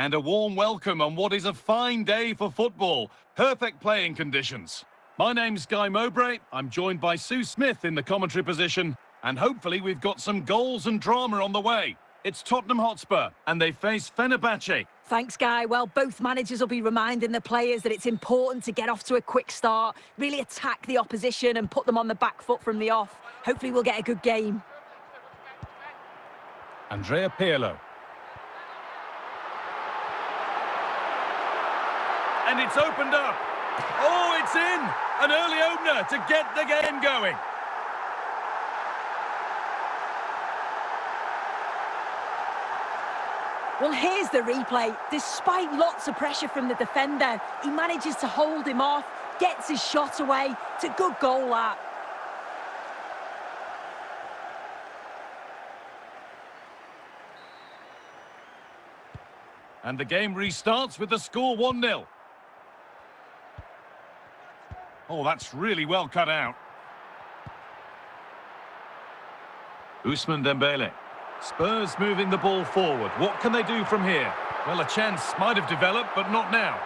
And a warm welcome on what is a fine day for football. Perfect playing conditions. My name's Guy Mowbray. I'm joined by Sue Smith in the commentary position. And hopefully we've got some goals and drama on the way. It's Tottenham Hotspur, and they face Fenerbahce. Thanks, Guy. Well, both managers will be reminding the players that it's important to get off to a quick start, really attack the opposition and put them on the back foot from the off. Hopefully we'll get a good game. Andrea Pirlo. And it's opened up. Oh, it's in! An early opener to get the game going. Well, here's the replay. Despite lots of pressure from the defender, he manages to hold him off, gets his shot away. It's a good goal, that. And the game restarts with the score 1-0. Oh, that's really well cut out. Ousmane Dembele. Spurs moving the ball forward. What can they do from here? Well, a chance might have developed, but not now.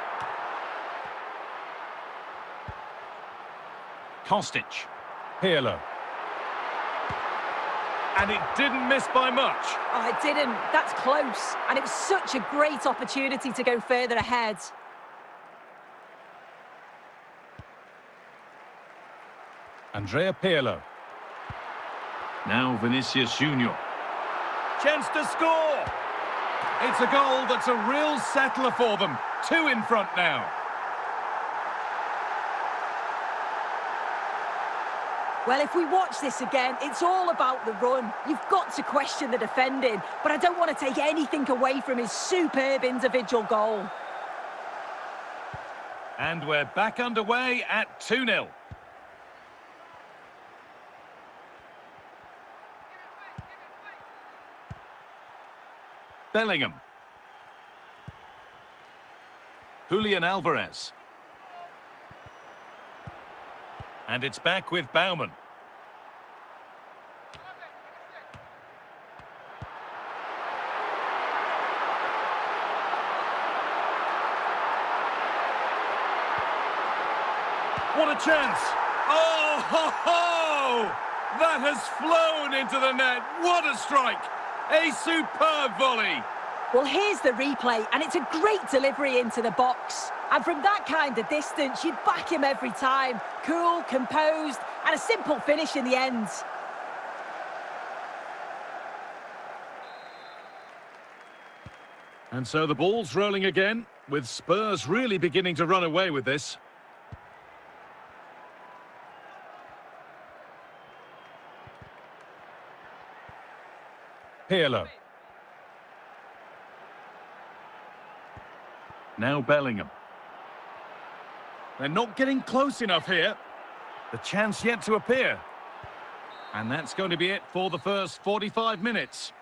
Kostic. Pirlo. And it didn't miss by much. Oh, it didn't. That's close. And it was such a great opportunity to go further ahead. Andrea Pirlo. Now Vinicius Junior. Chance to score! It's a goal that's a real settler for them. 2 in front now. Well, if we watch this again, it's all about the run. You've got to question the defending, but I don't want to take anything away from his superb individual goal. And we're back underway at 2-0. Bellingham. Julian Alvarez. And it's back with Baumann. What a chance! Oh, ho, ho! That has flown into the net. What a strike! A superb volley. Well, here's the replay, and it's a great delivery into the box. And from that kind of distance, you'd back him every time. Cool, composed, and a simple finish in the end. And so the ball's rolling again, with Spurs really beginning to run away with this. Pirlo. Now Bellingham. They're not getting close enough here. The chance yet to appear. And that's going to be it for the first 45 minutes.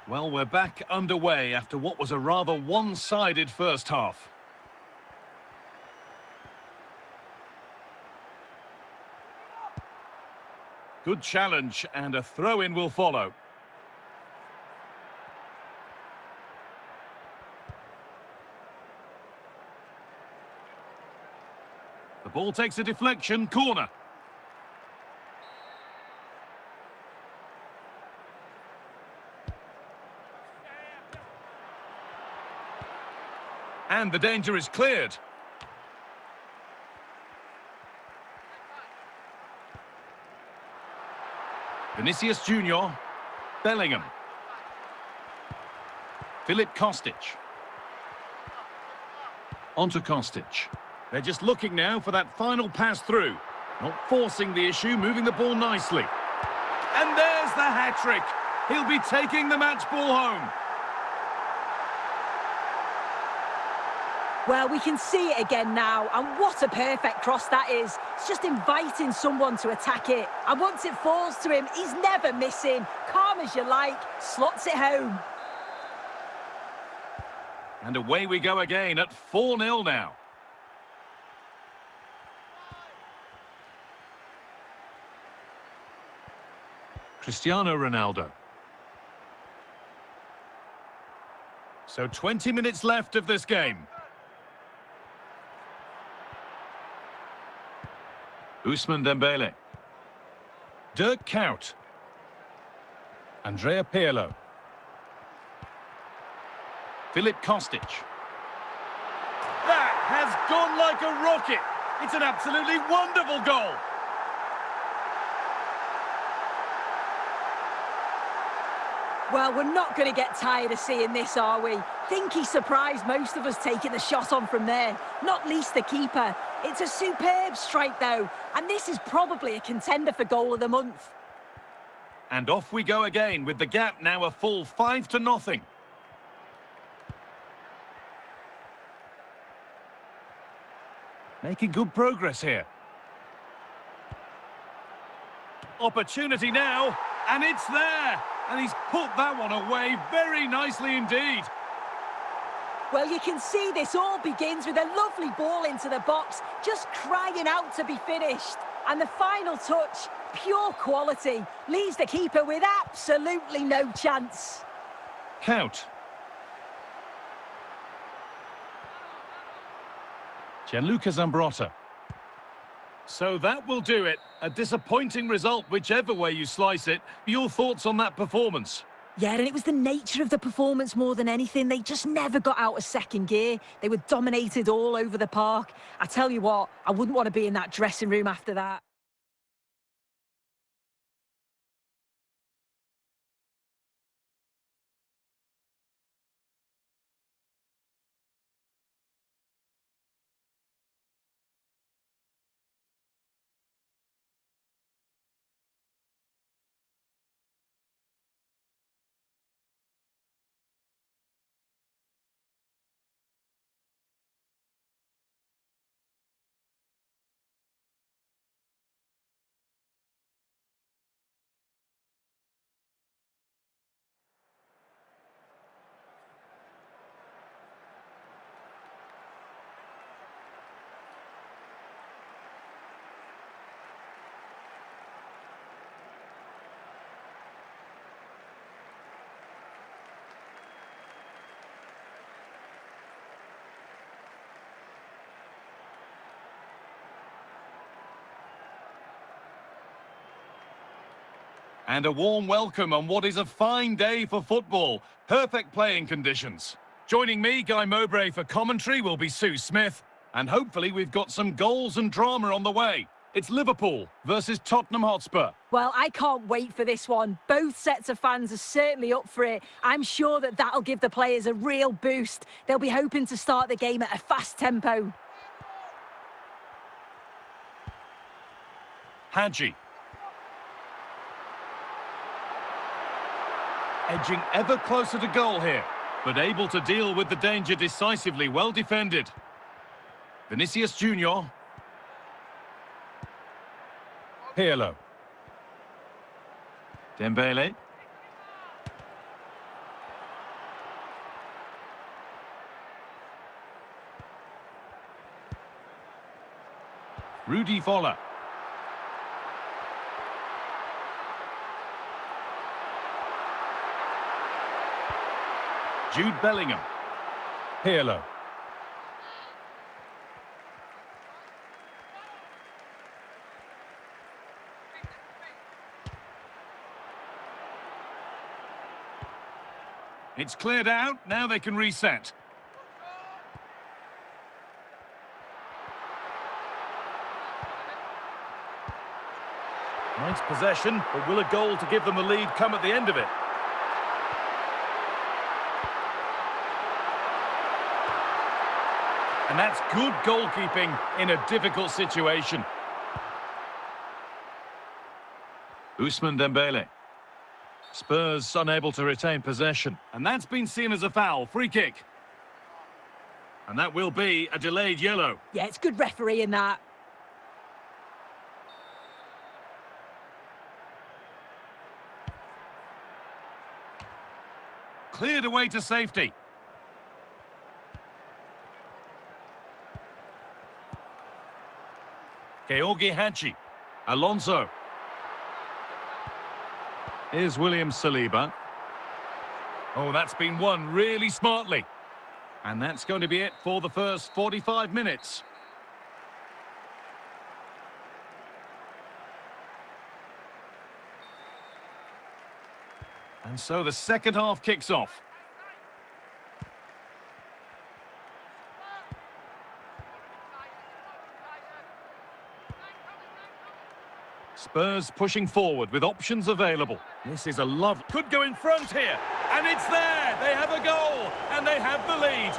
Well, we're back underway after what was a rather one-sided first half. Good challenge, and a throw-in will follow. The ball takes a deflection, corner. And the danger is cleared. Vinicius Junior. Bellingham. Filip Kostic. Onto Kostic. They're just looking now for that final pass through. Not forcing the issue, moving the ball nicely. And there's the hat-trick. He'll be taking the match ball home. Well, we can see it again now, and what a perfect cross that is. It's just inviting someone to attack it. And once it falls to him, he's never missing. Calm as you like, slots it home. And away we go again at 4-0 now. Cristiano Ronaldo. So 20 minutes left of this game. Ousmane Dembele. Dirk Kuyt. Andrea Pirlo. Filip Kostic. That has gone like a rocket. It's an absolutely wonderful goal. Well, we're not going to get tired of seeing this, are we? Think he surprised most of us taking the shot on from there, not least the keeper. It's a superb strike, though, and this is probably a contender for goal of the month. And off we go again, with the gap now a full 5-0. Making good progress here. Opportunity now, and it's there. And he's put that one away very nicely indeed. Well, you can see this all begins with a lovely ball into the box, just crying out to be finished. And the final touch, pure quality, leaves the keeper with absolutely no chance. Kuyt. Gianluca Zambrotta. So that will do it. A disappointing result, whichever way you slice it. Your thoughts on that performance? Yeah, and it was the nature of the performance more than anything. They just never got out of second gear. They were dominated all over the park. I tell you what, I wouldn't want to be in that dressing room after that. And a warm welcome on what is a fine day for football. Perfect playing conditions. Joining me, Guy Mowbray, for commentary will be Sue Smith. And hopefully we've got some goals and drama on the way. It's Liverpool versus Tottenham Hotspur. Well, I can't wait for this one. Both sets of fans are certainly up for it. I'm sure that that'll give the players a real boost. They'll be hoping to start the game at a fast tempo. Hadji. Edging ever closer to goal here, but able to deal with the danger decisively. Well defended. Vinicius Junior. Pirlo. Dembele. Rudi Voller. Jude Bellingham. Pirlo. It's cleared out, now they can reset. Nice possession, but will a goal to give them the lead come at the end of it? And that's good goalkeeping in a difficult situation. Ousmane Dembele. Spurs unable to retain possession. And that's been seen as a foul. Free kick. And that will be a delayed yellow. Yeah, it's good refereeing that. Cleared away to safety. Georgi Hadji. Alonso. Here's William Saliba. Oh, that's been won really smartly. And that's going to be it for the first 45 minutes. And so the second half kicks off. Spurs pushing forward with options available. This is a love. Could go in front here. And it's there. They have a goal. And they have the lead.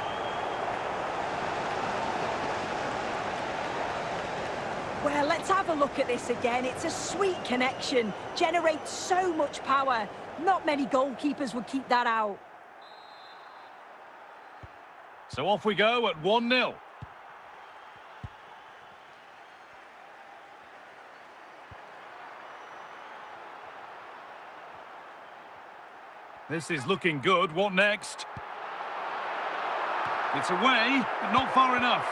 Well, let's have a look at this again. It's a sweet connection. Generates so much power. Not many goalkeepers would keep that out. So off we go at 1-0. This is looking good. What next? It's away, but not far enough.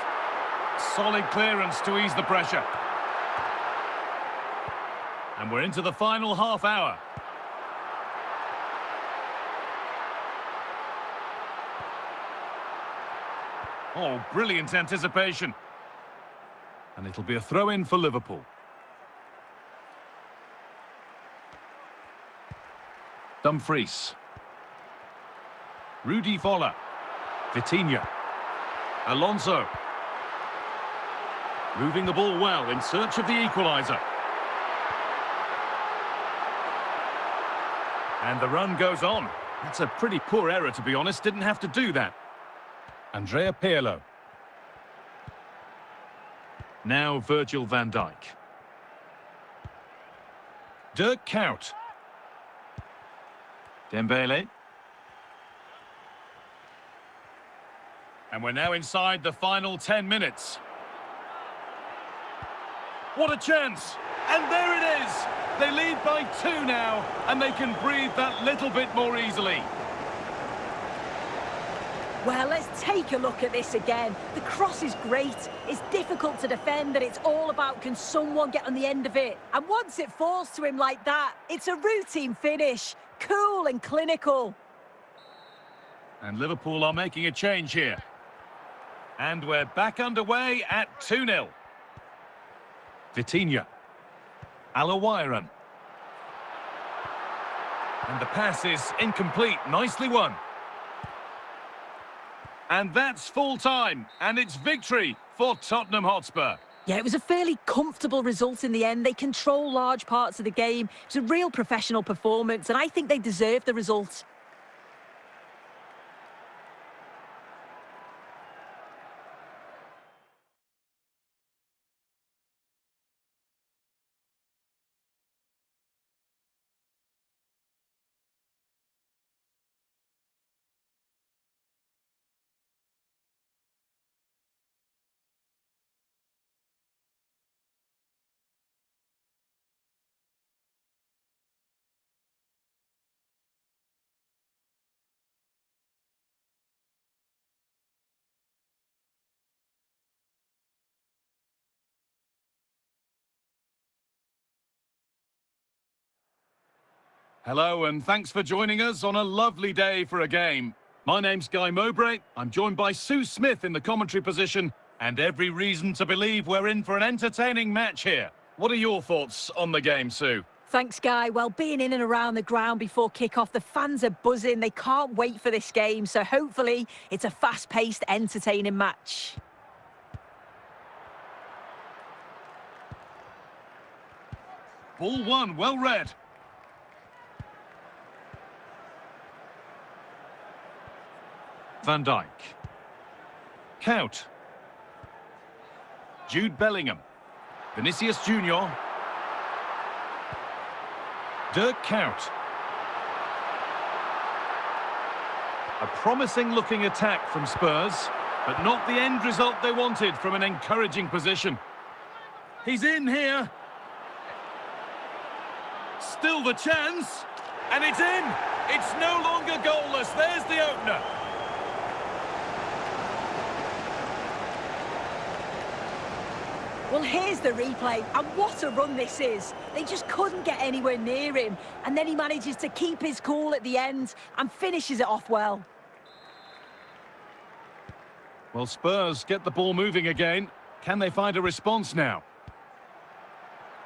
Solid clearance to ease the pressure. And we're into the final half hour. Oh, brilliant anticipation. And it'll be a throw-in for Liverpool. Dumfries. Rudi Voller. Vitinha. Alonso. Moving the ball well in search of the equaliser. And the run goes on. That's a pretty poor error, to be honest. Didn't have to do that. Andrea Pirlo. Now Virgil van Dijk. Dirk Kuyt. Dembele. And we're now inside the final 10 minutes. What a chance! And there it is! They lead by 2 now, and they can breathe that little bit more easily. Well, let's take a look at this again. The cross is great. It's difficult to defend, and it's all about can someone get on the end of it. And once it falls to him like that, it's a routine finish. Cool and clinical. And Liverpool are making a change here. And we're back underway at 2-0. Vitinha. Alawiran. And the pass is incomplete. Nicely won. And that's full time. And it's victory for Tottenham Hotspur. Yeah, it was a fairly comfortable result in the end. They control large parts of the game. It's a real professional performance, and I think they deserve the result. Hello and thanks for joining us on a lovely day for a game. My name's Guy Mowbray. I'm joined by Sue Smith in the commentary position, and every reason to believe we're in for an entertaining match here. What are your thoughts on the game, Sue? Thanks, Guy. Well, being in and around the ground before kick-off, the fans are buzzing. They can't wait for this game, so hopefully it's a fast-paced, entertaining match. Ball one, well read. Van Dijk. Kuyt. Jude Bellingham. Vinicius Junior. Dirk Kuyt. A promising-looking attack from Spurs, but not the end result they wanted from an encouraging position. He's in here. Still the chance. And it's in. It's no longer goalless. There's the opener. Well, here's the replay, and what a run this is. They just couldn't get anywhere near him, and then he manages to keep his cool at the end and finishes it off well. Well, Spurs get the ball moving again. Can they find a response now?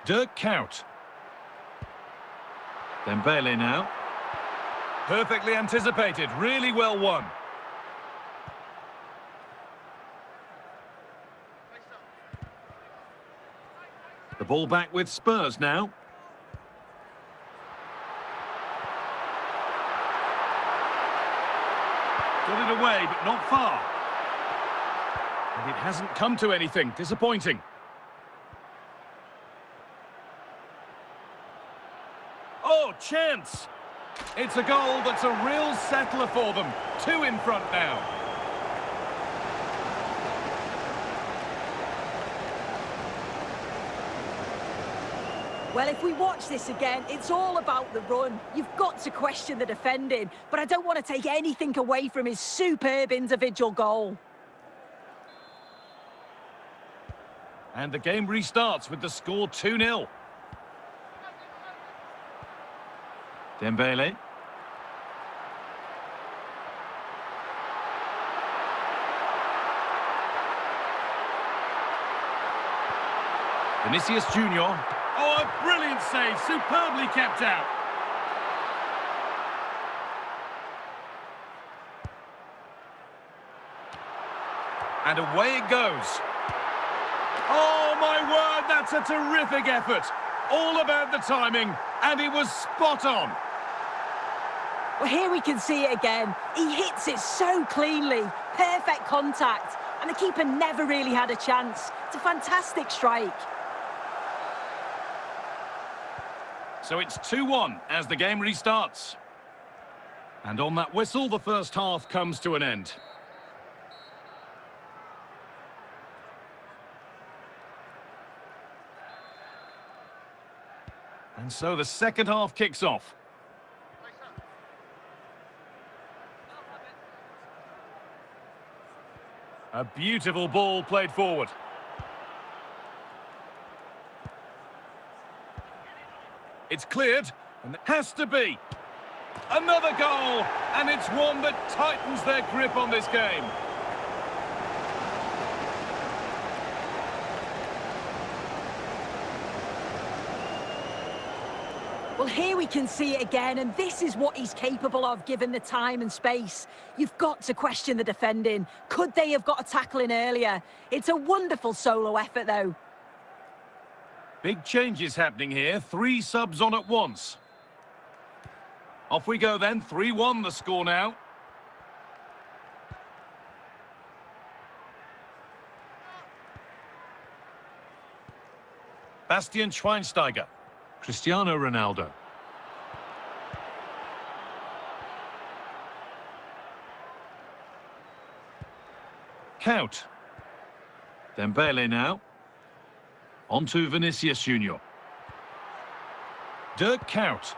Dirk Kuyt. Dembele now. Perfectly anticipated, really well won. The ball back with Spurs now. Got it away, but not far. And it hasn't come to anything. Disappointing. Oh, chance! It's a goal that's a real settler for them. 2 in front now. Well, if we watch this again, it's all about the run. You've got to question the defending, but I don't want to take anything away from his superb individual goal. And the game restarts with the score 2-0. Dembele. Vinicius Junior. Oh, a brilliant save, superbly kept out. And away it goes. Oh, my word, that's a terrific effort. All about the timing, and it was spot on. Well, here we can see it again. He hits it so cleanly, perfect contact, and the keeper never really had a chance. It's a fantastic strike. So it's 2-1 as the game restarts. And on that whistle, the first half comes to an end. And so the second half kicks off. A beautiful ball played forward. It's cleared, and it has to be. Another goal, and it's one that tightens their grip on this game. Well, here we can see it again, and this is what he's capable of given the time and space. You've got to question the defending. Could they have got a tackle in earlier? It's a wonderful solo effort, though. Big changes happening here. 3 subs on at once. Off we go then. 3-1 the score now. Bastian Schweinsteiger. Cristiano Ronaldo. Kuyt. Dembele now. On to Vinicius Junior. Dirk Kuyt.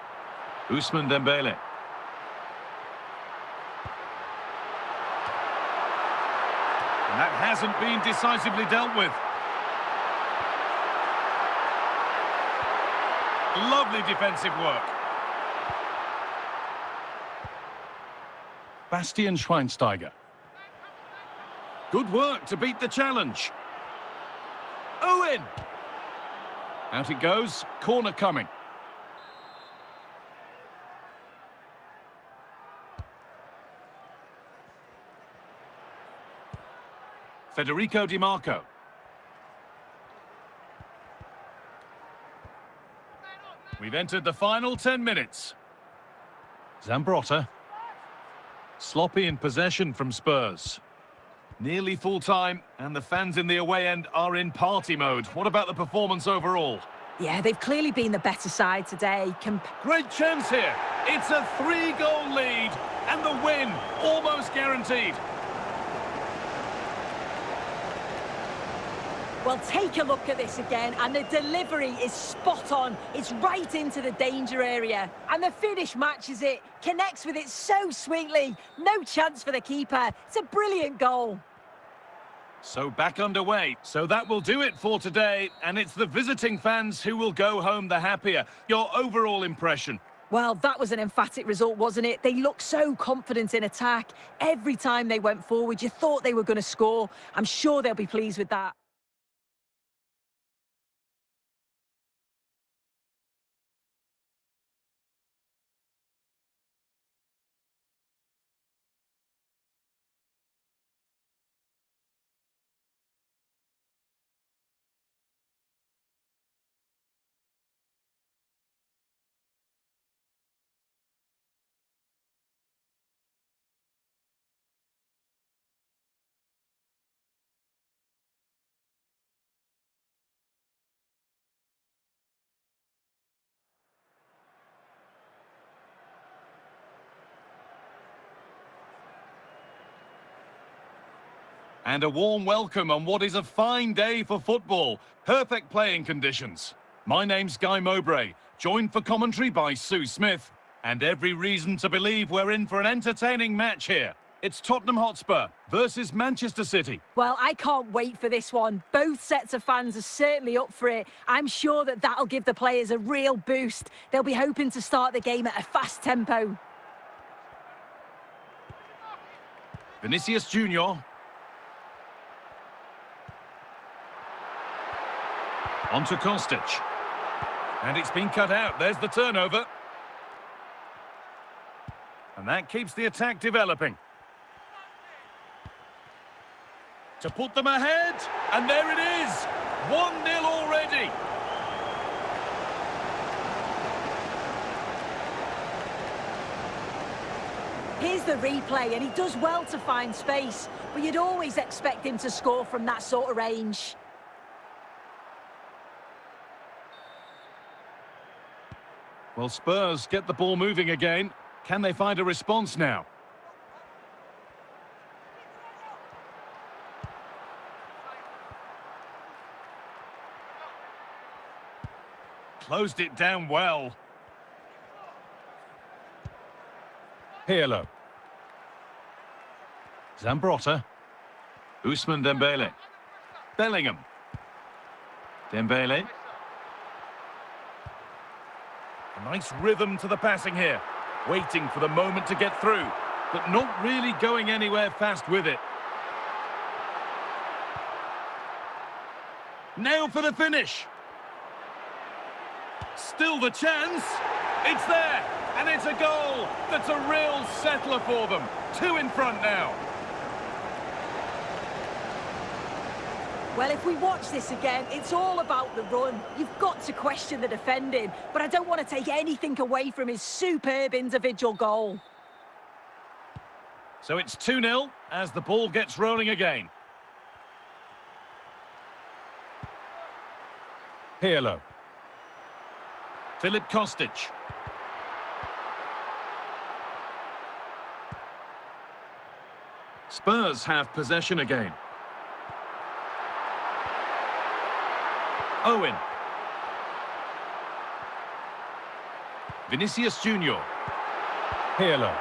Ousmane Dembele. And that hasn't been decisively dealt with. Lovely defensive work. Bastian Schweinsteiger. Good work to beat the challenge. Owen! Out it goes. Corner coming. Federico Di Marco. We've entered the final 10 minutes. Zambrotta. Sloppy in possession from Spurs. Nearly full time, and the fans in the away end are in party mode. What about the performance overall? Yeah, they've clearly been the better side today. Great chance here. It's a 3-goal lead, and the win almost guaranteed. Well, take a look at this again, and the delivery is spot on. It's right into the danger area, and the finish matches it, connects with it so sweetly. No chance for the keeper. It's a brilliant goal. So back underway. So that will do it for today, and it's the visiting fans who will go home the happier. Your overall impression? Well, that was an emphatic result, wasn't it? They looked so confident in attack. Every time they went forward, you thought they were going to score. I'm sure they'll be pleased with that. And a warm welcome on what is a fine day for football. Perfect playing conditions. My name's Guy Mowbray, joined for commentary by Sue Smith. And every reason to believe we're in for an entertaining match here. It's Tottenham Hotspur versus Manchester City. Well, I can't wait for this one. Both sets of fans are certainly up for it. I'm sure that that'll give the players a real boost. They'll be hoping to start the game at a fast tempo. Vinicius Junior. On to Kostic. And it's been cut out. There's the turnover. And that keeps the attack developing. To put them ahead. And there it is. 1-0 already. Here's the replay, and he does well to find space. But you'd always expect him to score from that sort of range. Well, Spurs get the ball moving again. Can they find a response now? Closed it down well. Pirlo. Zambrotta. Ousmane Dembele. Bellingham. Dembele. A nice rhythm to the passing here. Waiting for the moment to get through, but not really going anywhere fast with it. Now for the finish. Still the chance. It's there, and it's a goal. That's a real settler for them. 2 in front now. Well, if we watch this again, it's all about the run. You've got to question the defending, but I don't want to take anything away from his superb individual goal. So it's 2-0 as the ball gets rolling again. Pirlo. Filip Kostic. Spurs have possession again. Owen. Vinicius Junior. Pirlo.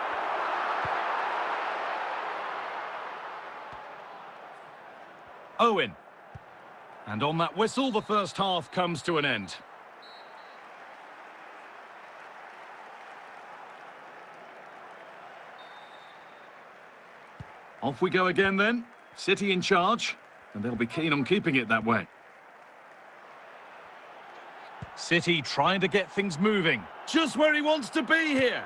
Owen. And on that whistle, the first half comes to an end. Off we go again then. City in charge, and they'll be keen on keeping it that way. City trying to get things moving. Just where he wants to be here.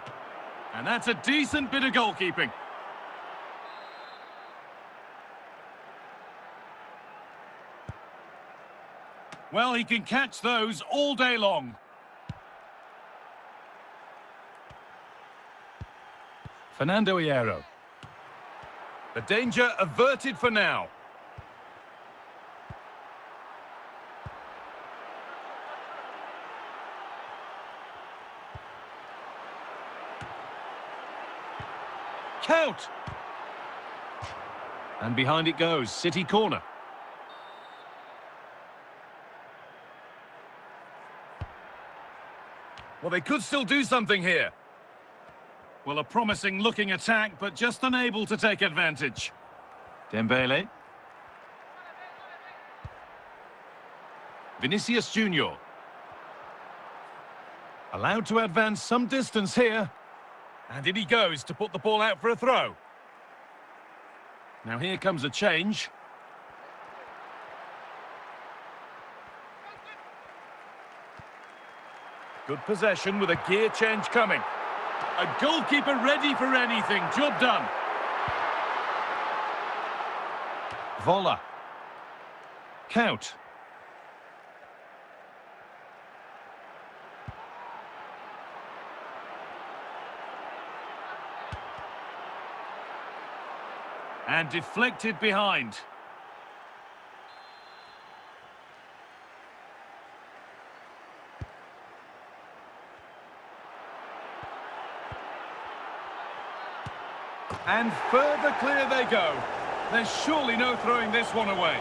And that's a decent bit of goalkeeping. Well, he can catch those all day long. Fernando Hierro. The danger averted for now. Count! And behind it goes, City corner. Well, they could still do something here. Well, a promising looking attack, but just unable to take advantage. Dembele. Vinicius Junior. Allowed to advance some distance here. And in he goes to put the ball out for a throw. Now here comes a change. Good possession with a gear change coming. A goalkeeper ready for anything. Job done. Vola. Count. And deflected behind. And further clear they go. There's surely no throwing this one away.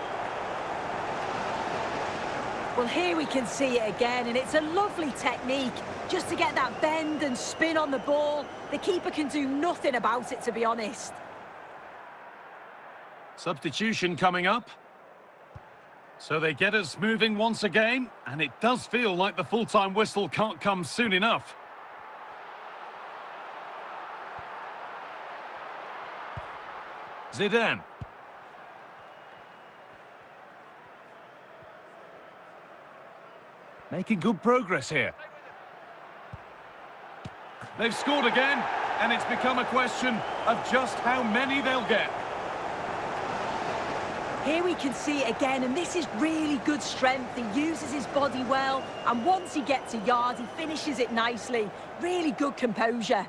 Well, here we can see it again, and it's a lovely technique. Just to get that bend and spin on the ball, the keeper can do nothing about it, to be honest. Substitution coming up. So they get us moving once again, and it does feel like the full-time whistle can't come soon enough. Zidane. Making good progress here. They've scored again, and it's become a question of just how many they'll get. Here we can see it again, and this is really good strength. He uses his body well, and once he gets a yard, he finishes it nicely. Really good composure.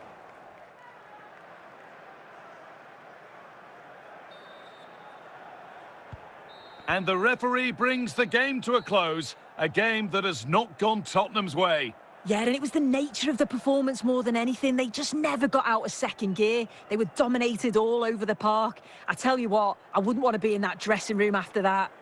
And the referee brings the game to a close, a game that has not gone Tottenham's way. Yeah, and it was the nature of the performance more than anything. They just never got out of second gear. They were dominated all over the park. I tell you what, I wouldn't want to be in that dressing room after that.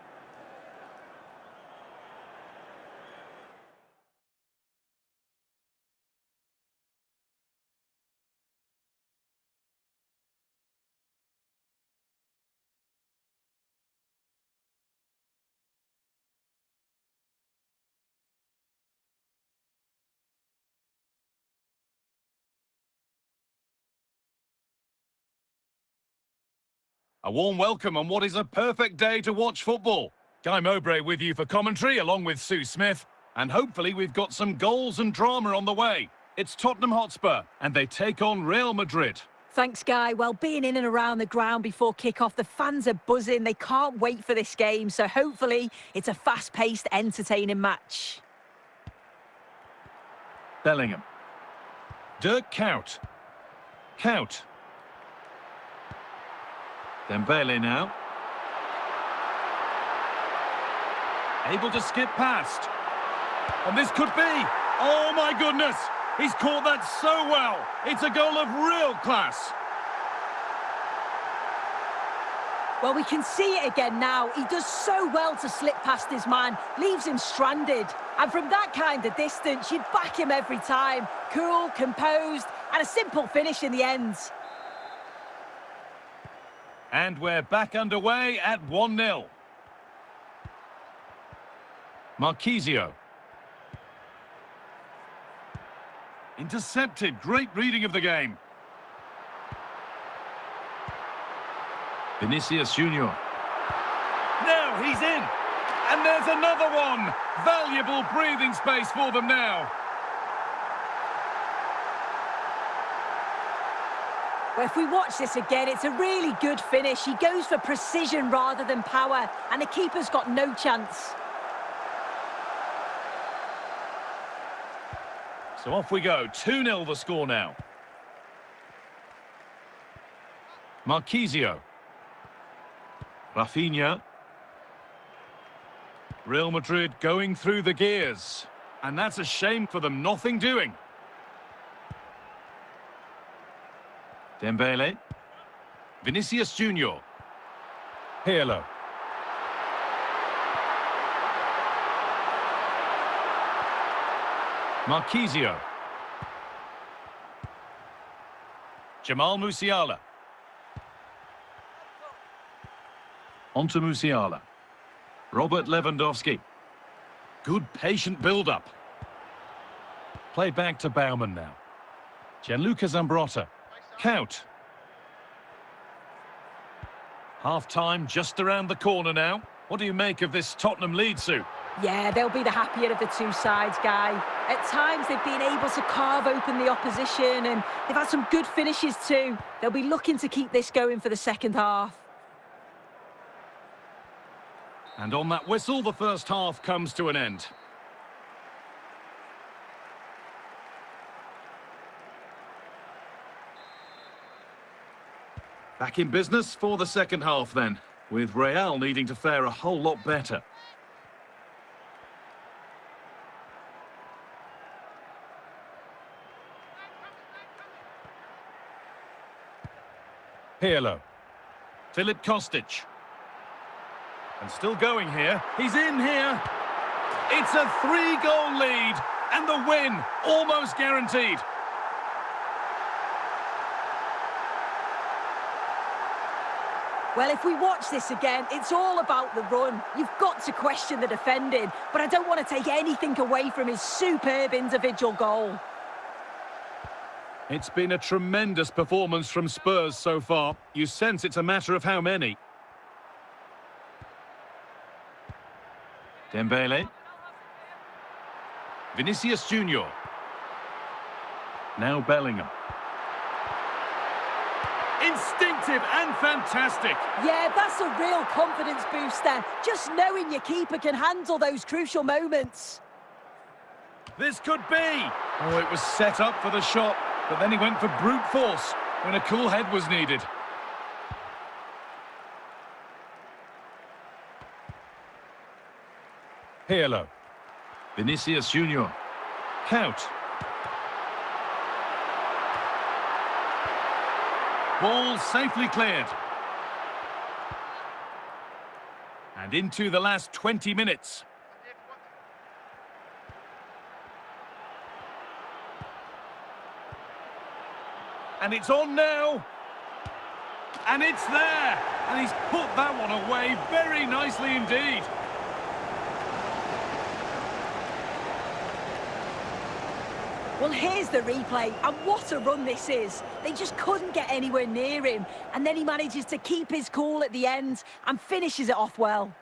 A warm welcome on what is a perfect day to watch football. Guy Mowbray with you for commentary, along with Sue Smith. And hopefully we've got some goals and drama on the way. It's Tottenham Hotspur, and they take on Real Madrid. Thanks, Guy. Well, being in and around the ground before kick-off, the fans are buzzing. They can't wait for this game, so hopefully it's a fast-paced, entertaining match. Bellingham. Dirk Kuyt. Kuyt. Dembele now. Able to skip past. And this could be. Oh my goodness. He's caught that so well. It's a goal of real class. Well, we can see it again now. He does so well to slip past his man, leaves him stranded. And from that kind of distance, you'd back him every time. Cool, composed, and a simple finish in the end. And we're back underway at 1-0. Marquisio. Intercepted. Great reading of the game. Vinicius Junior. Now he's in. And there's another one. Valuable breathing space for them now. Well, if we watch this again, it's a really good finish. He goes for precision rather than power, and the keeper's got no chance. So off we go. 2-0 the score now. Marquisio. Rafinha. Real Madrid going through the gears. And that's a shame for them. Nothing doing. Dembele. Vinicius Junior. Pirlo. Marquisio. Jamal Musiala. On to Musiala. Robert Lewandowski. Good patient build-up. Played back to Baumann now. Gianluca Zambrotta. Count. Half-time just around the corner now. What do you make of this Tottenham lead, Sue? Yeah, they'll be the happier of the two sides, Guy. At times, they've been able to carve open the opposition, and they've had some good finishes too. They'll be looking to keep this going for the second half. And on that whistle, the first half comes to an end. Back in business for the second half then, with Real needing to fare a whole lot better. Pirlo. Filip Kostic. And still going here. He's in here. It's a 3-goal lead, and the win almost guaranteed. Well, if we watch this again, it's all about the run. You've got to question the defending, but I don't want to take anything away from his superb individual goal. It's been a tremendous performance from Spurs so far. You sense it's a matter of how many. Dembele. Vinicius Junior. Now Bellingham. Instinctive and fantastic. Yeah, that's a real confidence booster. Just knowing your keeper can handle those crucial moments. This could be. Oh, it was set up for the shot, but then he went for brute force when a cool head was needed. Pirlo. Vinicius Junior. Count. Ball safely cleared. And into the last 20 minutes. And it's on now. And it's there. And he's put that one away very nicely indeed. Well, here's the replay, and what a run this is. They just couldn't get anywhere near him, and then he manages to keep his cool at the end and finishes it off well.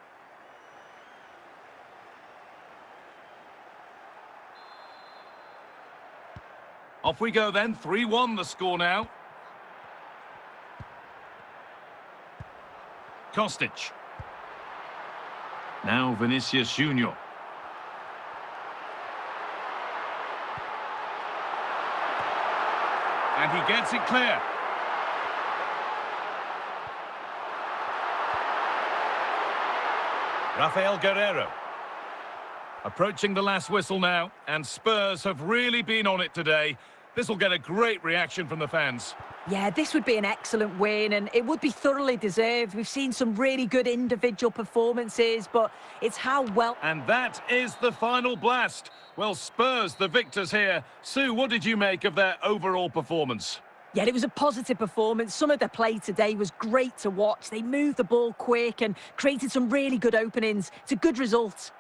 Off we go then, 3-1 the score now. Kostic. Now Vinicius Junior. And he gets it clear. Rafael Guerreiro. Approaching the last whistle now, and Spurs have really been on it today. This will get a great reaction from the fans. Yeah, this would be an excellent win, and it would be thoroughly deserved. We've seen some really good individual performances, but it's how well... And that is the final blast. Well, Spurs, the victors here. Sue, what did you make of their overall performance? Yeah, it was a positive performance. Some of their play today was great to watch. They moved the ball quick and created some really good openings. It's a good result.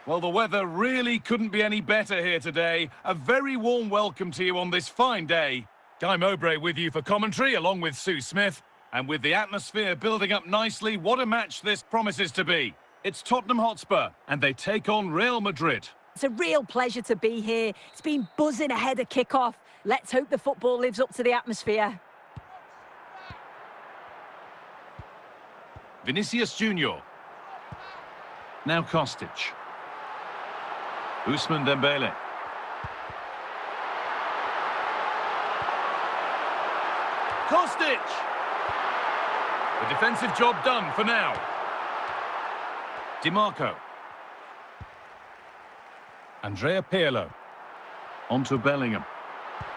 Well, the weather really couldn't be any better here today. A very warm welcome to you on this fine day. Guy Mowbray with you for commentary, along with Sue Smith. And with the atmosphere building up nicely, what a match this promises to be. It's Tottenham Hotspur, and they take on Real Madrid. It's a real pleasure to be here. It's been buzzing ahead of kick-off. Let's hope the football lives up to the atmosphere. Vinicius Junior. Now Kostic. Ousmane Dembele. Kostic! The defensive job done for now. DiMarco. Andrea Pirlo. On to Bellingham.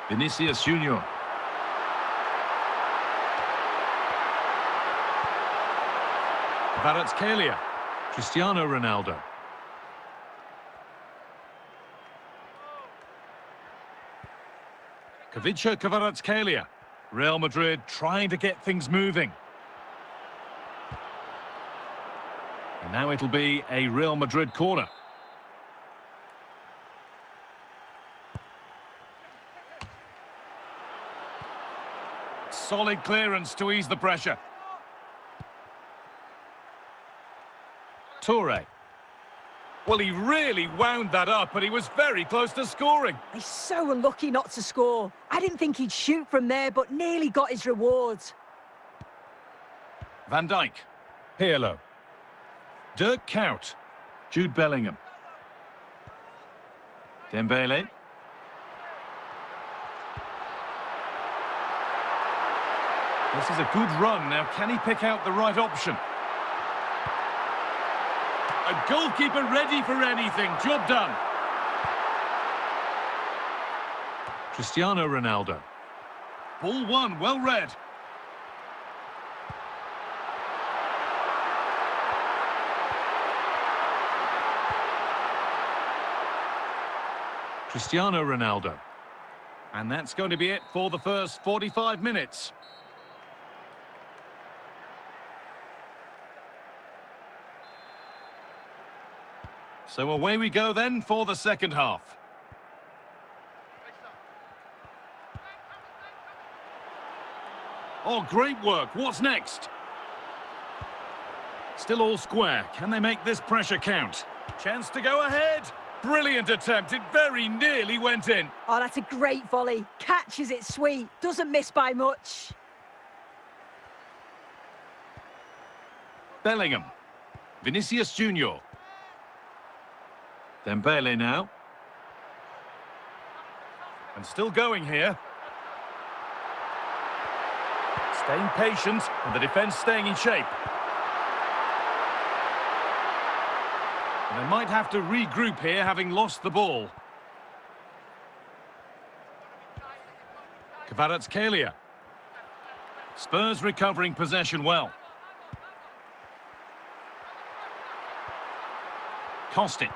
Vinicius Junior. Kvaratskhelia. Cristiano Ronaldo. Kavica Kvaratskhelia. Real Madrid trying to get things moving. And now it'll be a Real Madrid corner. Solid clearance to ease the pressure. Toure. Well, he really wound that up, but he was very close to scoring. He's so unlucky not to score. I didn't think he'd shoot from there, but nearly got his rewards. Van Dijk. Pirlo. Dirk Kuyt. Jude Bellingham. Dembele. This is a good run. Now, can he pick out the right option? A goalkeeper ready for anything. Job done. Cristiano Ronaldo. Ball one, well read. Cristiano Ronaldo. And that's going to be it for the first 45 minutes. So away we go then for the second half. Oh, great work. What's next? Still all square. Can they make this pressure count? Chance to go ahead. Brilliant attempt. It very nearly went in. Oh, that's a great volley. Catches it sweet. Doesn't miss by much. Bellingham. Vinicius Junior. Dembele now. And still going here. Staying patient, and the defence staying in shape. And they might have to regroup here, having lost the ball. Kvaratskhelia. Spurs recovering possession well. Kostic.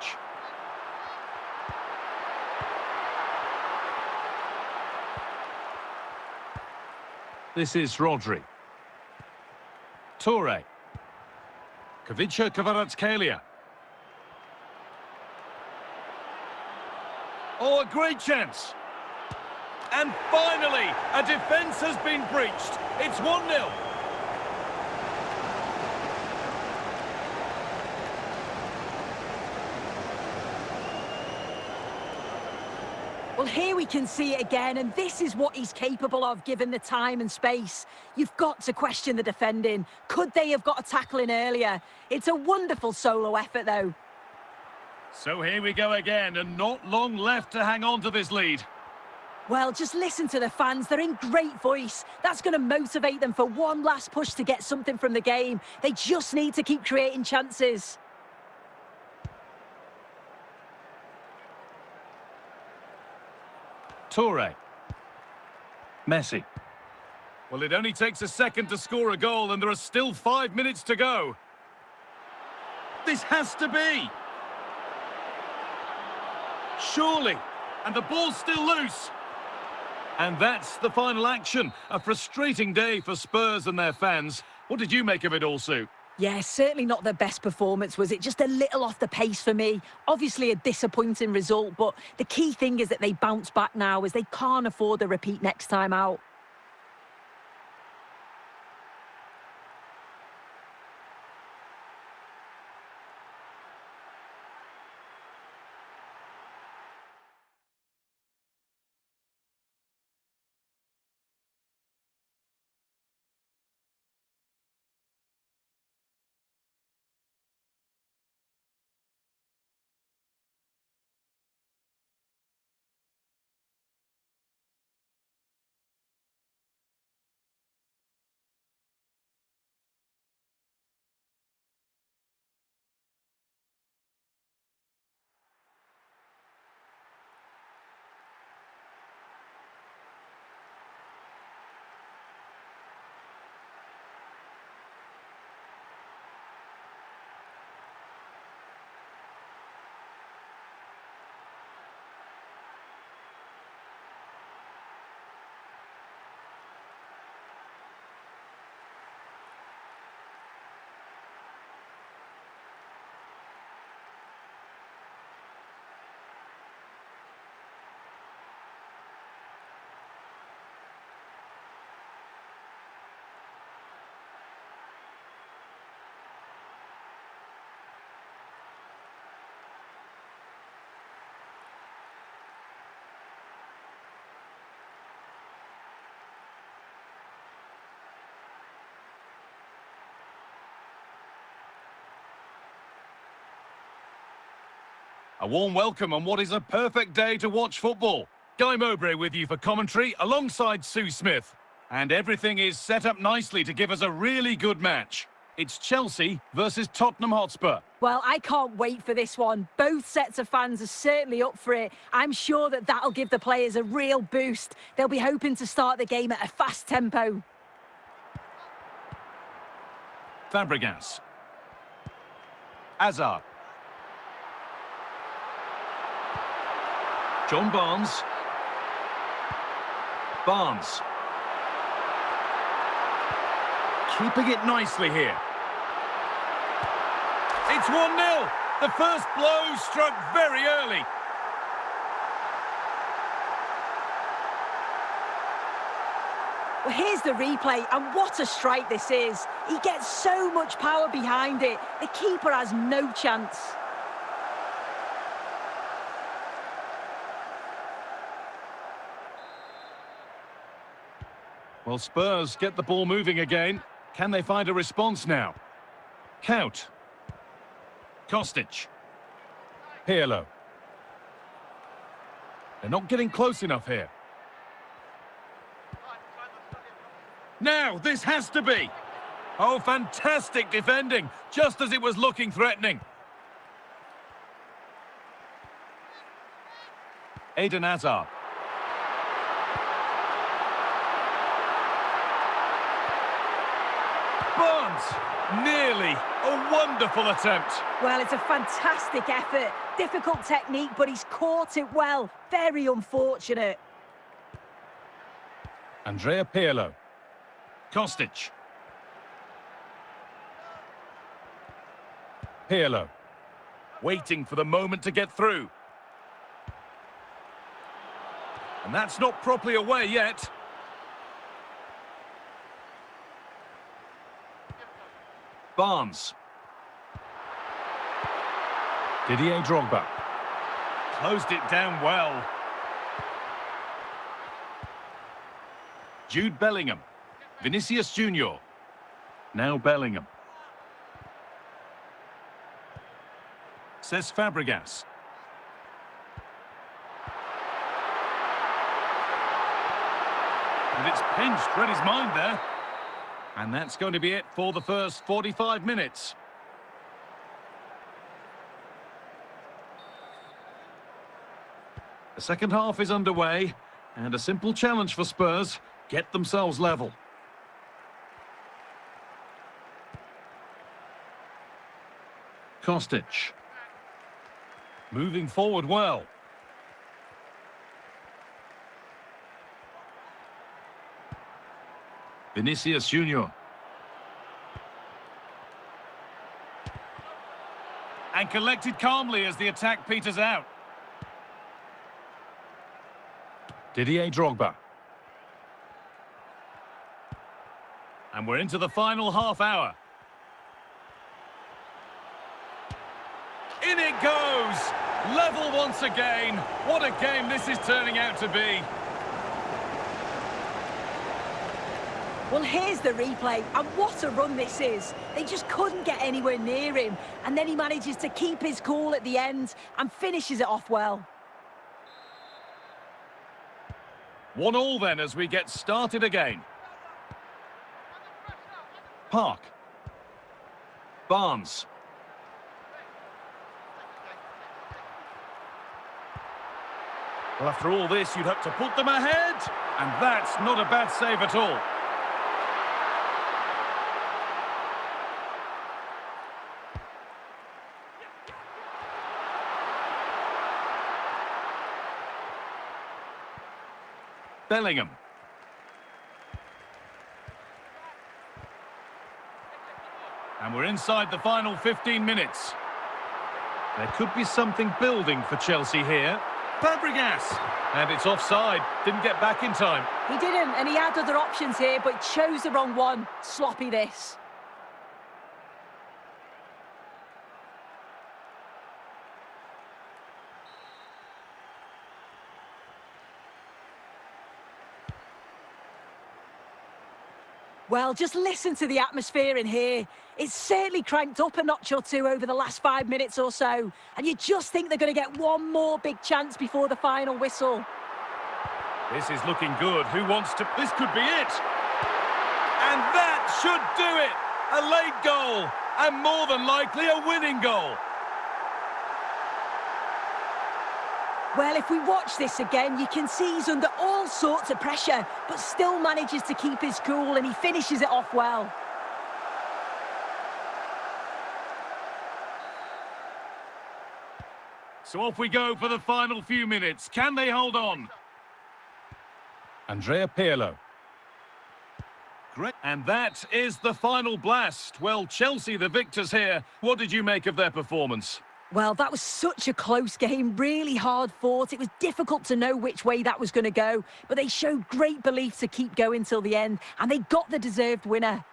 This is Rodri. Toure. Kavica Kvaratskhelia. Oh, a great chance. And finally, a defence has been breached. It's 1-0. Well, here we can see it again, and this is what he's capable of, given the time and space. You've got to question the defending. Could they have got a tackle in earlier? It's a wonderful solo effort, though. So here we go again, and not long left to hang on to this lead. Well, just listen to the fans. They're in great voice. That's going to motivate them for one last push to get something from the game. They just need to keep creating chances. Toure. Messi. Well, it only takes a second to score a goal, and there are still 5 minutes to go. This has to be. Surely. And the ball's still loose. And that's the final action. A frustrating day for Spurs and their fans. What did you make of it all, Sue? Yeah, certainly not their best performance, was it? Just a little off the pace for me. Obviously a disappointing result, but the key thing is that they bounce back now as they can't afford a repeat next time out. A warm welcome on what is a perfect day to watch football. Guy Mowbray with you for commentary alongside Sue Smith. And everything is set up nicely to give us a really good match. It's Chelsea versus Tottenham Hotspur. Well, I can't wait for this one. Both sets of fans are certainly up for it. I'm sure that that'll give the players a real boost. They'll be hoping to start the game at a fast tempo. Fabregas. Hazard. John Barnes. Barnes. Keeping it nicely here. It's 1-0. The first blow struck very early. Well, here's the replay, and what a strike this is. He gets so much power behind it. The keeper has no chance. Well, Spurs get the ball moving again. Can they find a response now? Count. Kostic. Pirlo. They're not getting close enough here. Now, this has to be. Oh, fantastic defending, just as it was looking threatening. Eden Hazard. Barnes, nearly. A wonderful attempt. Well, it's a fantastic effort. Difficult technique, but he's caught it well. Very unfortunate. Andrea Pirlo. Kostic. Pirlo. Waiting for the moment to get through. And that's not properly away yet. Barnes. Didier Drogba. Closed it down well. Jude Bellingham. Vinicius Junior. Now Bellingham. Says Fabregas. And it's pinched, read his mind there. And that's going to be it for the first 45 minutes. The second half is underway, and a simple challenge for Spurs: get themselves level. Kostic. Moving forward well. Vinicius Junior. and collected calmly as the attack peters out. Didier Drogba. And we're into the final half hour. In it goes! Level once again. What a game this is turning out to be. Well, here's the replay, and what a run this is. They just couldn't get anywhere near him, and then he manages to keep his cool at the end and finishes it off well. 1-1 then as we get started again. Park. Barnes. Well, after all this, you'd have to put them ahead. And that's not a bad save at all. Bellingham. And we're inside the final 15 minutes. There could be something building for Chelsea here. Fabregas. And it's offside. Didn't get back in time. He didn't, and he had other options here, but chose the wrong one. Sloppy this. Well, just listen to the atmosphere in here. It's certainly cranked up a notch or two over the last 5 minutes or so. And you just think they're going to get one more big chance before the final whistle. This is looking good. Who wants to... This could be it. And that should do it. A late goal. And more than likely a winning goal. Well, if we watch this again, you can see he's under all sorts of pressure, but still manages to keep his cool, and he finishes it off well. So off we go for the final few minutes. Can they hold on? Andrea Pirlo. Great. And that is the final blast. Well, Chelsea, the victors here. What did you make of their performance? Well, that was such a close game, really hard fought. It was difficult to know which way that was going to go, but they showed great belief to keep going till the end, and they got the deserved winner.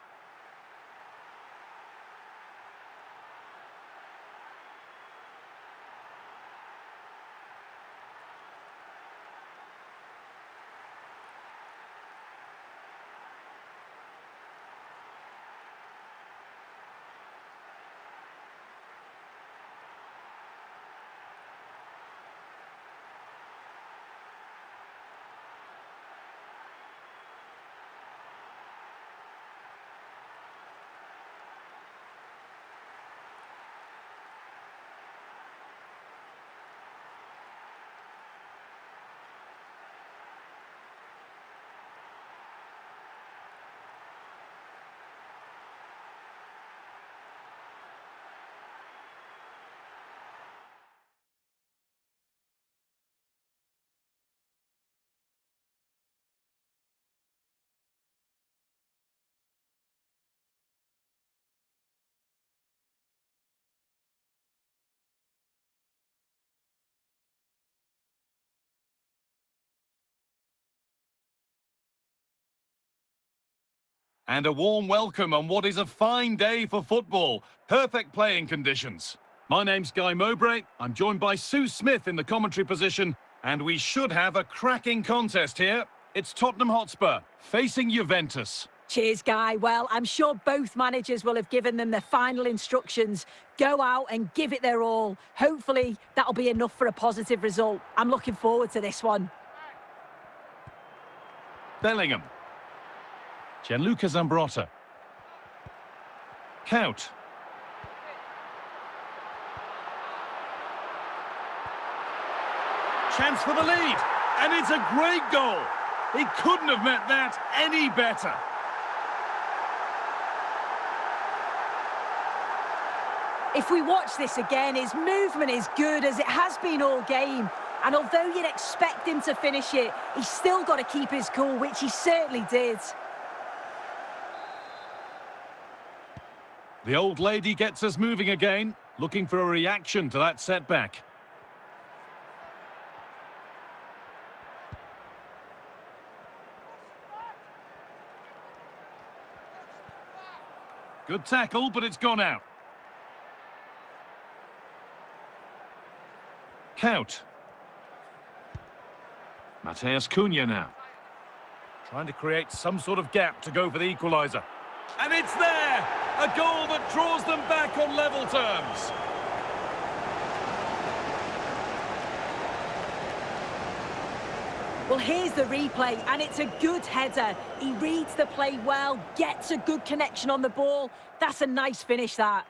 And a warm welcome on what is a fine day for football. Perfect playing conditions. My name's Guy Mowbray. I'm joined by Sue Smith in the commentary position. And we should have a cracking contest here. It's Tottenham Hotspur facing Juventus. Cheers, Guy. Well, I'm sure both managers will have given them their final instructions. Go out and give it their all. Hopefully, that'll be enough for a positive result. I'm looking forward to this one. Bellingham. Gianluca Zambrotta. Count. Chance for the lead. And it's a great goal. He couldn't have met that any better. If we watch this again, his movement is good as it has been all game. And although you'd expect him to finish it, he's still got to keep his cool, which he certainly did. The old lady gets us moving again. Looking for a reaction to that setback. Good tackle, but it's gone out. Count. Mateus Cunha now. Trying to create some sort of gap to go for the equaliser. And it's there! A goal that draws them back on level terms. Well, here's the replay, and it's a good header. He reads the play well, gets a good connection on the ball. That's a nice finish, that.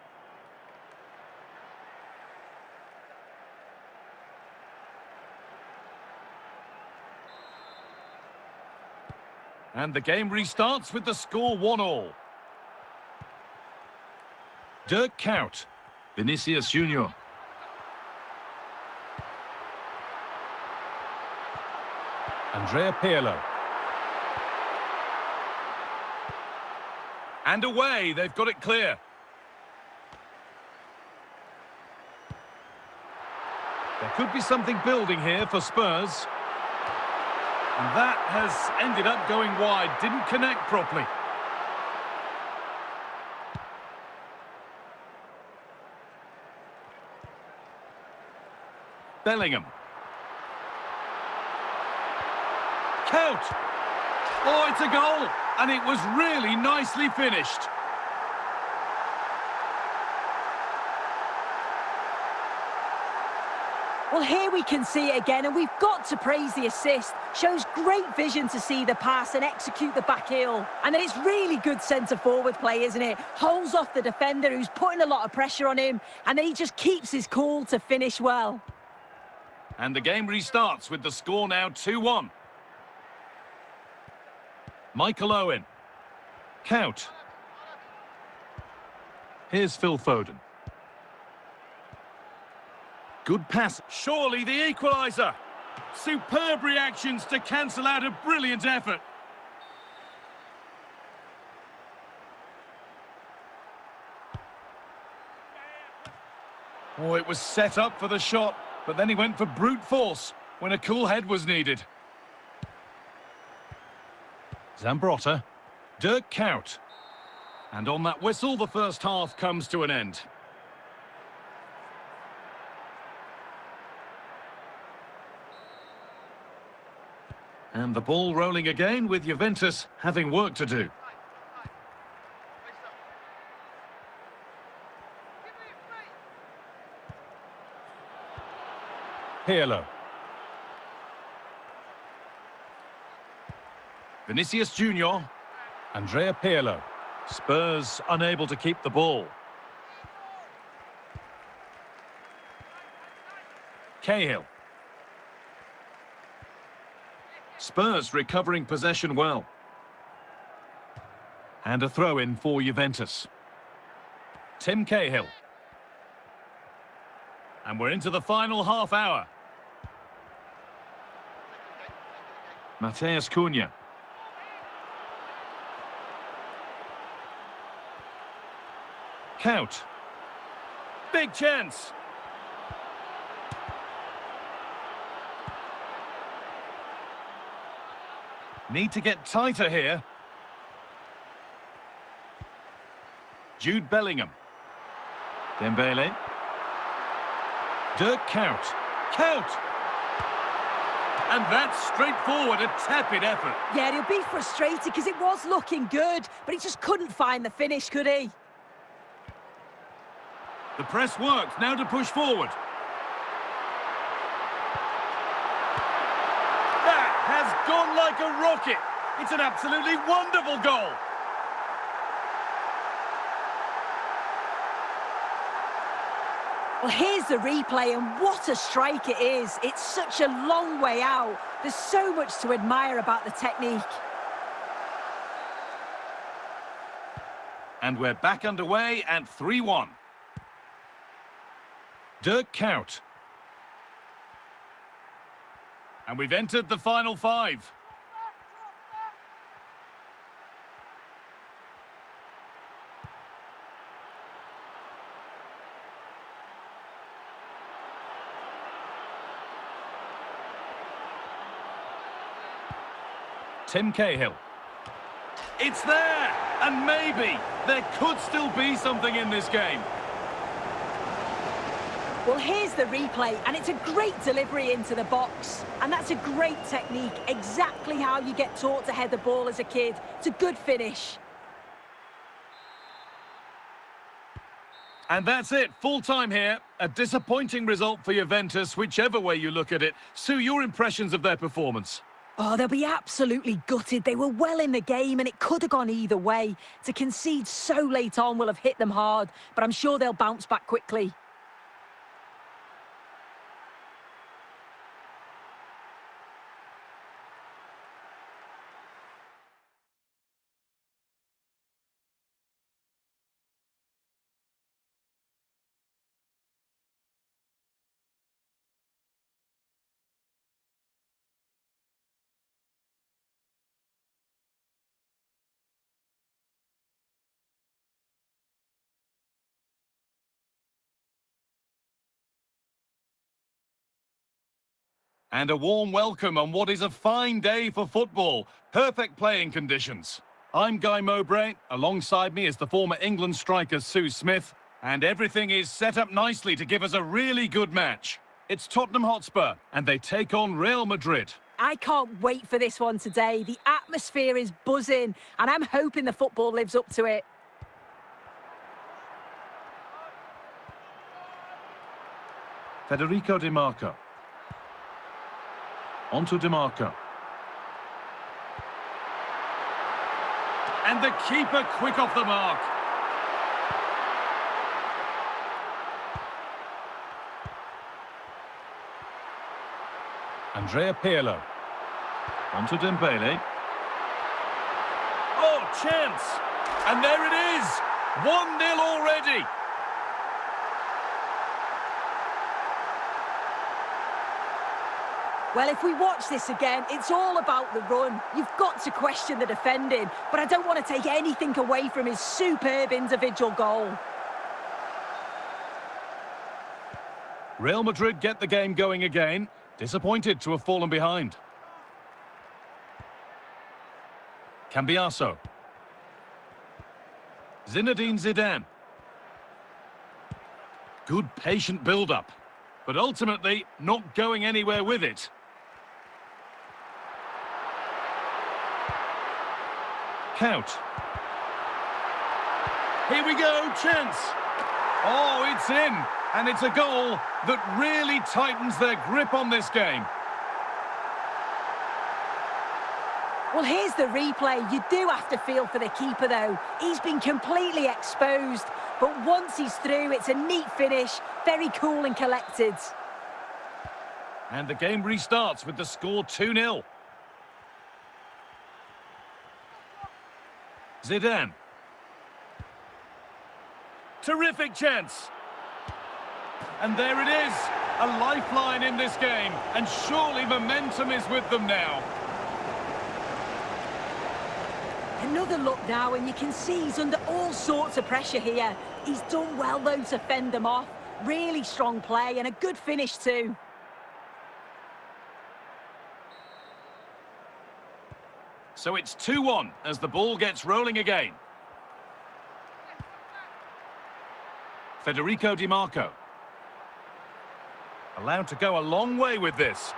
And the game restarts with the score 1-1. Dirk Kuyt, Vinicius Junior. Andrea Pirlo. And away, they've got it clear. There could be something building here for Spurs. And that has ended up going wide, didn't connect properly. Bellingham. Count! Oh, it's a goal! And it was really nicely finished. Well, here we can see it again, and we've got to praise the assist. Shows great vision to see the pass and execute the back heel. And then it's really good centre-forward play, isn't it? Holds off the defender who's putting a lot of pressure on him, and then he just keeps his cool to finish well. And the game restarts with the score now 2-1. Michael Owen. Count. Here's Phil Foden. Good pass. Surely the equaliser. Superb reactions to cancel out a brilliant effort. Oh, it was set up for the shot, but then he went for brute force when a cool head was needed. Zambrotta. Dirk Kuyt. And on that whistle, the first half comes to an end. And the ball rolling again with Juventus having work to do. Pirlo. Vinicius Junior. Andrea Pirlo. Spurs unable to keep the ball. Cahill. Spurs recovering possession well. And a throw-in for Juventus. Tim Cahill. And we're into the final half hour. Mateus Cunha. Count. Big chance. Need to get tighter here. Jude Bellingham. Dembele. Dirk Kuyt. Kuyt! And that's straightforward, a tepid effort. Yeah, he'll be frustrated because it was looking good, but he just couldn't find the finish, could he? The press works, now to push forward. That has gone like a rocket. It's an absolutely wonderful goal. Well, here's the replay, and what a strike it is. It's such a long way out. There's so much to admire about the technique. And we're back underway at 3-1. Dirk Kuyt. And we've entered the final five. Tim Cahill. It's there! And maybe there could still be something in this game. Well, here's the replay, and it's a great delivery into the box. And that's a great technique, exactly how you get taught to head the ball as a kid. It's a good finish. And that's it, full time here. A disappointing result for Juventus, whichever way you look at it. Sue, your impressions of their performance? Oh, they'll be absolutely gutted. They were well in the game, and it could have gone either way. To concede so late on will have hit them hard, but I'm sure they'll bounce back quickly. And a warm welcome on what is a fine day for football. Perfect playing conditions. I'm Guy Mowbray. Alongside me is the former England striker Sue Smith. And everything is set up nicely to give us a really good match. It's Tottenham Hotspur, and they take on Real Madrid. I can't wait for this one today. The atmosphere is buzzing, and I'm hoping the football lives up to it. Federico Di Marco. Onto Di Marco. And the keeper quick off the mark. Andrea Pirlo. Onto Dembele. Oh, chance! And there it is! 1-0 already! Well, if we watch this again, it's all about the run. You've got to question the defending, but I don't want to take anything away from his superb individual goal. Real Madrid get the game going again. Disappointed to have fallen behind. Cambiaso. Zinedine Zidane. Good patient build-up, but ultimately not going anywhere with it. Count. Here we go, chance. Oh, it's in, and it's a goal that really tightens their grip on this game. Well, here's the replay. You do have to feel for the keeper, though. He's been completely exposed, but once he's through, it's a neat finish, very cool and collected. And the game restarts with the score 2-0. Zidane. Terrific chance. And there it is, a lifeline in this game, and surely momentum is with them now. Another look now, and you can see he's under all sorts of pressure here. He's done well, though, to fend them off. Really strong play and a good finish too. So it's 2-1 as the ball gets rolling again. Federico Di Marco. Allowed to go a long way with this.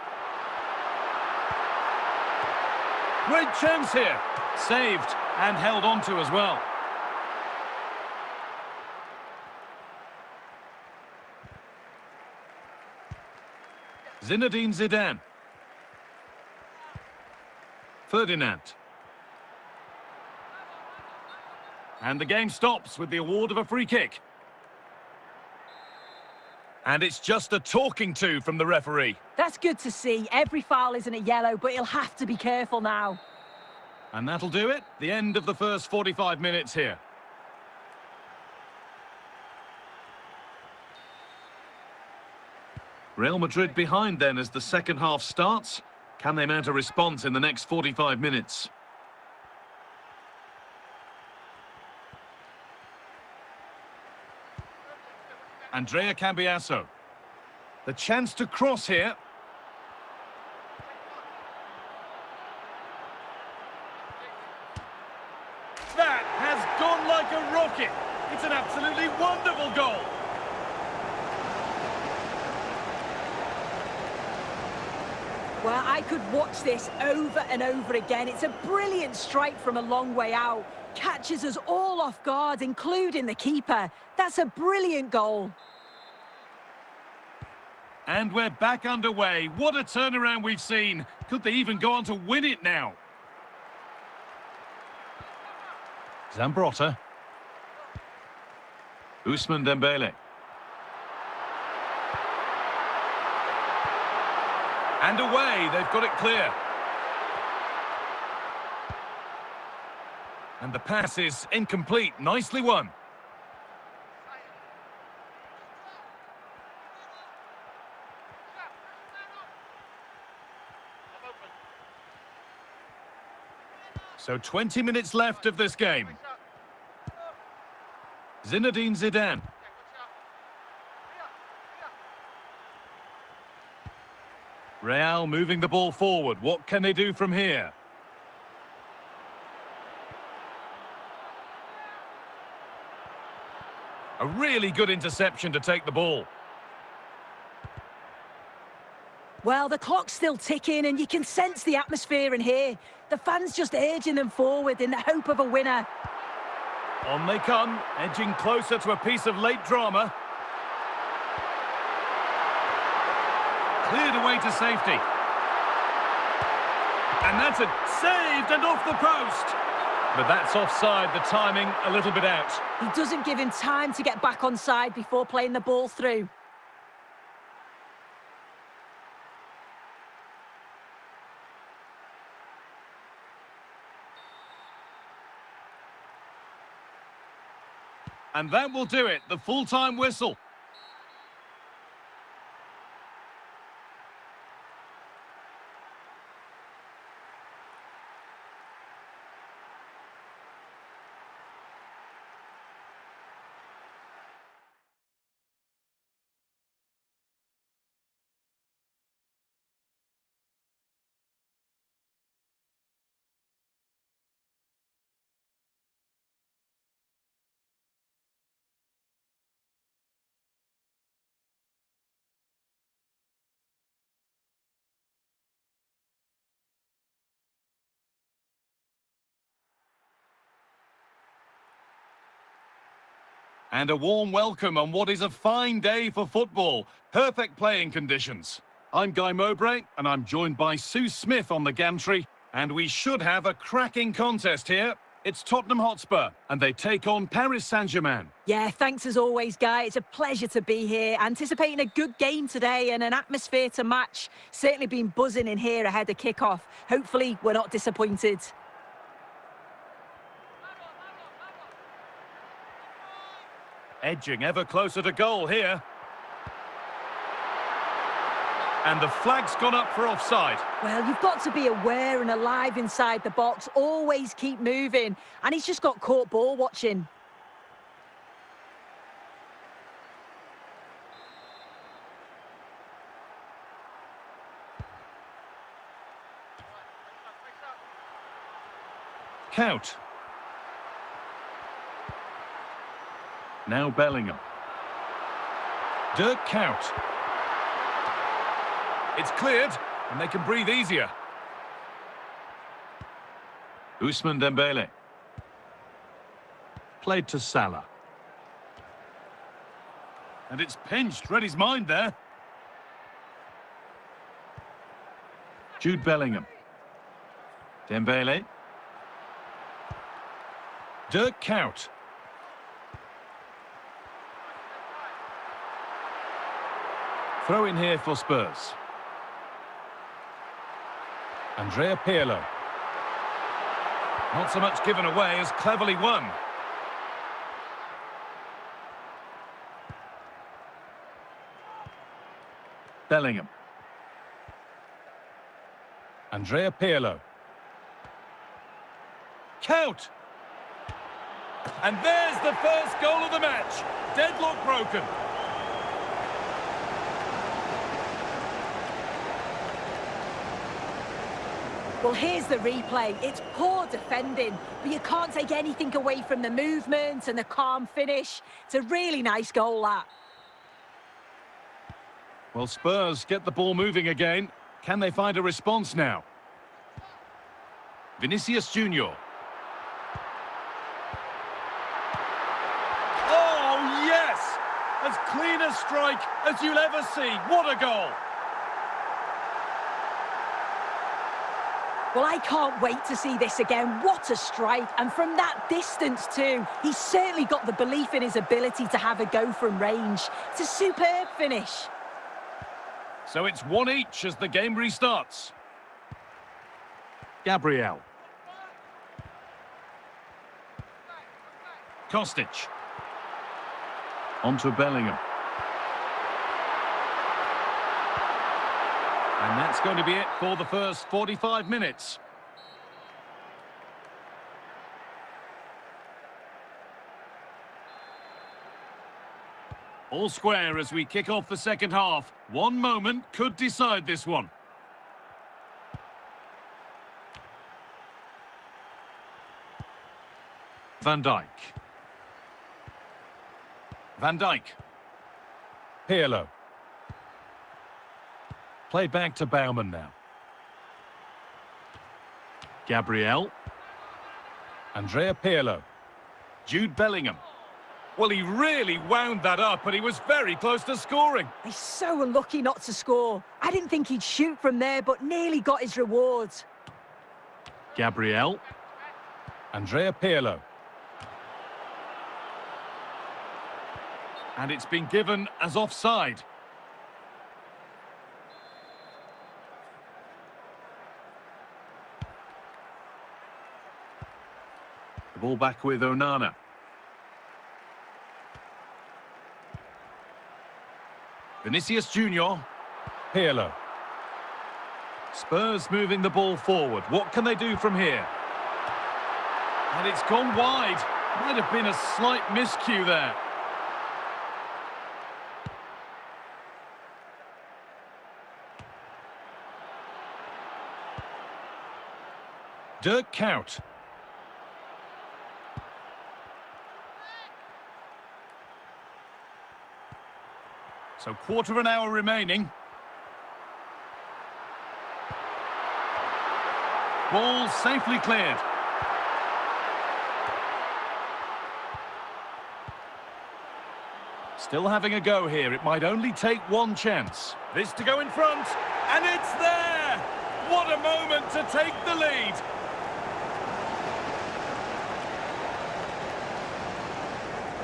Great chance here. Saved and held on to as well. Zinedine Zidane. Ferdinand. And the game stops with the award of a free kick. And it's just a talking to from the referee. That's good to see. Every foul isn't a yellow, but he'll have to be careful now. And that'll do it. The end of the first 45 minutes here. Real Madrid behind then as the second half starts. Can they mount a response in the next 45 minutes? Andrea Cambiaso. The chance to cross here. Well, I could watch this over and over again. It's a brilliant strike from a long way out. Catches us all off guard, including the keeper. That's a brilliant goal. And we're back underway. What a turnaround we've seen. Could they even go on to win it now? Zambrotta. Ousmane Dembele. And away, they've got it clear. And the pass is incomplete. Nicely won. So 20 minutes left of this game. Zinedine Zidane. Real moving the ball forward. What can they do from here? A really good interception to take the ball. Well, the clock's still ticking and you can sense the atmosphere in here. The fans just urging them forward in the hope of a winner. On they come, edging closer to a piece of late drama. Cleared away to safety. And that's it, saved and off the post. But that's offside, the timing a little bit out. He doesn't give him time to get back on side before playing the ball through. And that will do it, the full-time whistle. And a warm welcome on what is a fine day for football. Perfect playing conditions. I'm Guy Mowbray, and I'm joined by Sue Smith on the gantry. And we should have a cracking contest here. It's Tottenham Hotspur, and they take on Paris Saint-Germain. Yeah, thanks as always, Guy. It's a pleasure to be here. Anticipating a good game today and an atmosphere to match. Certainly been buzzing in here ahead of kick-off. Hopefully, we're not disappointed. Edging ever closer to goal here. And the flag's gone up for offside. Well, you've got to be aware and alive inside the box. Always keep moving. And he's just got caught ball watching. Count. Now Bellingham. Dirk Kuyt. It's cleared, and they can breathe easier. Ousmane Dembele. Played to Salah. And it's pinched, read his mind there. Jude Bellingham. Dembele. Dirk Kuyt. Throw in here for Spurs. Andrea Pirlo. Not so much given away as cleverly won. Bellingham. Andrea Pirlo. Count! And there's the first goal of the match. Deadlock broken. Well, here's the replay. It's poor defending, but you can't take anything away from the movement and the calm finish. It's a really nice goal, that. Well, Spurs get the ball moving again. Can they find a response now? Vinicius Junior. Oh, yes! As clean a strike as you'll ever see. What a goal! Well, I can't wait to see this again. What a strike. And from that distance too. He's certainly got the belief in his ability to have a go from range. It's a superb finish. So it's 1 each as the game restarts. Gabriel. Kostic. On to Bellingham. And that's going to be it for the first 45 minutes. All square as we kick off the second half. One moment could decide this one. Van Dijk. Van Dijk. Pirlo. Played back to Baumann now. Gabriel. Andrea Pirlo. Jude Bellingham. Well, he really wound that up, and he was very close to scoring. He's so unlucky not to score. I didn't think he'd shoot from there, but nearly got his rewards. Gabriel. Andrea Pirlo. And it's been given as offside. The ball back with Onana. Vinicius Junior. Pirlo. Spurs moving the ball forward. What can they do from here? And it's gone wide. Might have been a slight miscue there. Dirk Kuyt. So quarter of an hour remaining. Ball safely cleared. Still having a go here. It might only take one chance. This to go in front. And it's there! What a moment to take the lead.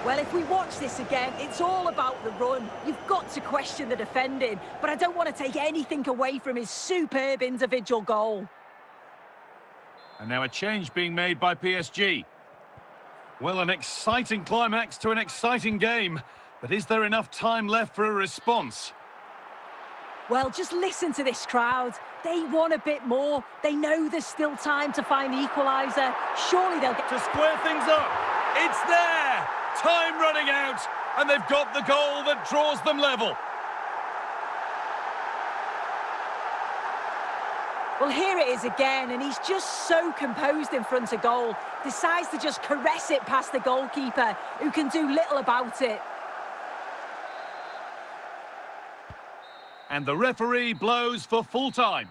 Well, if we watch this again, it's all about the run. You've got to question the defending, but I don't want to take anything away from his superb individual goal. And now a change being made by PSG. Well, an exciting climax to an exciting game, but is there enough time left for a response? Well, just listen to this crowd. They want a bit more. They know there's still time to find the equaliser. Surely they'll get to square things up. It's there! Time running out, and they've got the goal that draws them level. Well, here it is again, and he's just so composed in front of goal. Decides to just caress it past the goalkeeper, who can do little about it. And the referee blows for full time.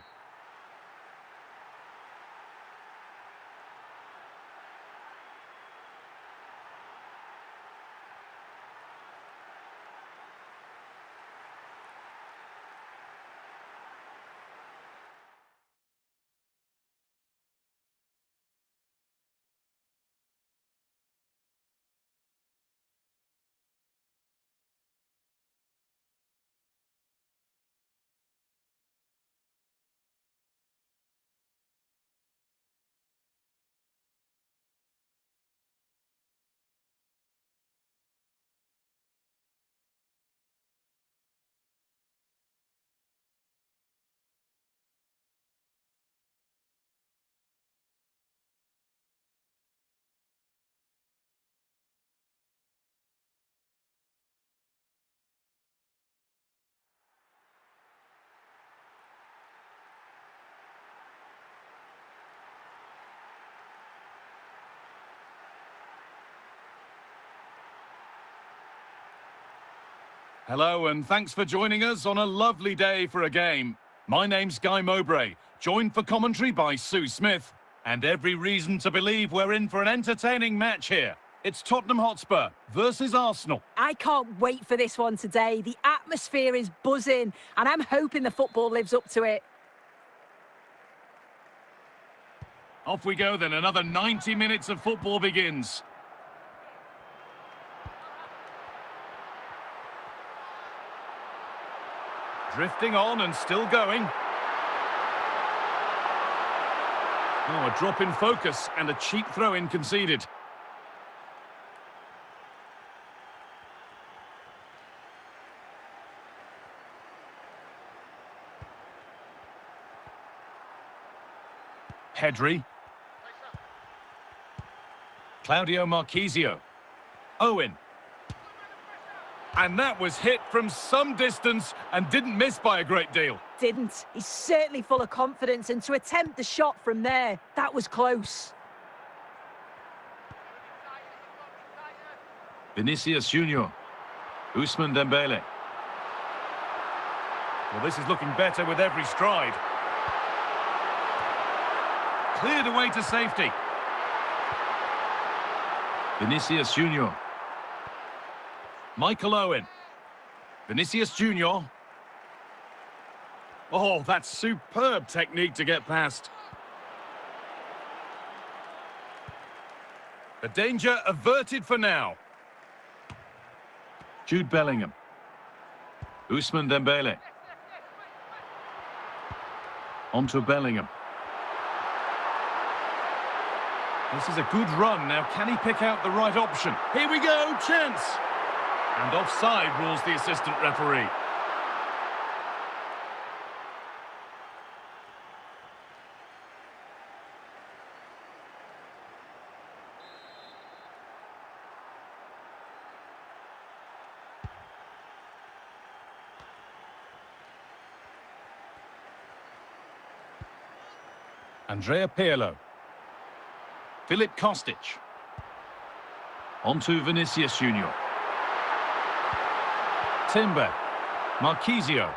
Hello, and thanks for joining us on a lovely day for a game. My name's Guy Mowbray, joined for commentary by Sue Smith, and every reason to believe we're in for an entertaining match here. It's Tottenham Hotspur versus Arsenal. I can't wait for this one today. The atmosphere is buzzing, and I'm hoping the football lives up to it. Off we go then, another 90 minutes of football begins. Drifting on and still going. Oh, a drop in focus and a cheap throw-in conceded. Pedri. Claudio Marchisio. Owen. And that was hit from some distance and didn't miss by a great deal. Didn't. He's certainly full of confidence, and to attempt the shot from there, that was close. Vinicius Junior. Ousmane Dembele. Well, this is looking better with every stride. Cleared away to safety. Vinicius Junior. Michael Owen. Vinicius Junior. Oh, that's superb technique to get past. The danger averted for now. Jude Bellingham. Ousmane Dembele. On to Bellingham. This is a good run. Now, can he pick out the right option? Here we go, chance! And offside rules the assistant referee. Andrea Pirlo. Philip Kostic. On to Vinicius Junior. Timber. Marchisio.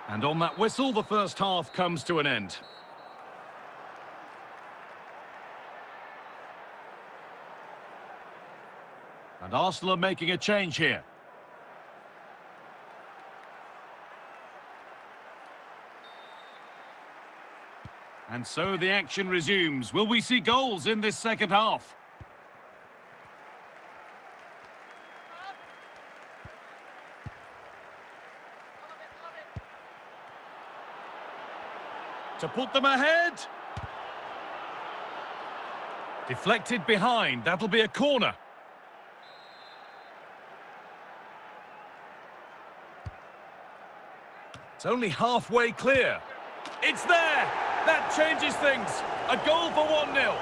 And on that whistle, the first half comes to an end. And Arsenal are making a change here. And so the action resumes. Will we see goals in this second half? To put them ahead. Deflected behind. That'll be a corner. It's only halfway clear. It's there! That changes things. A goal for 1-0.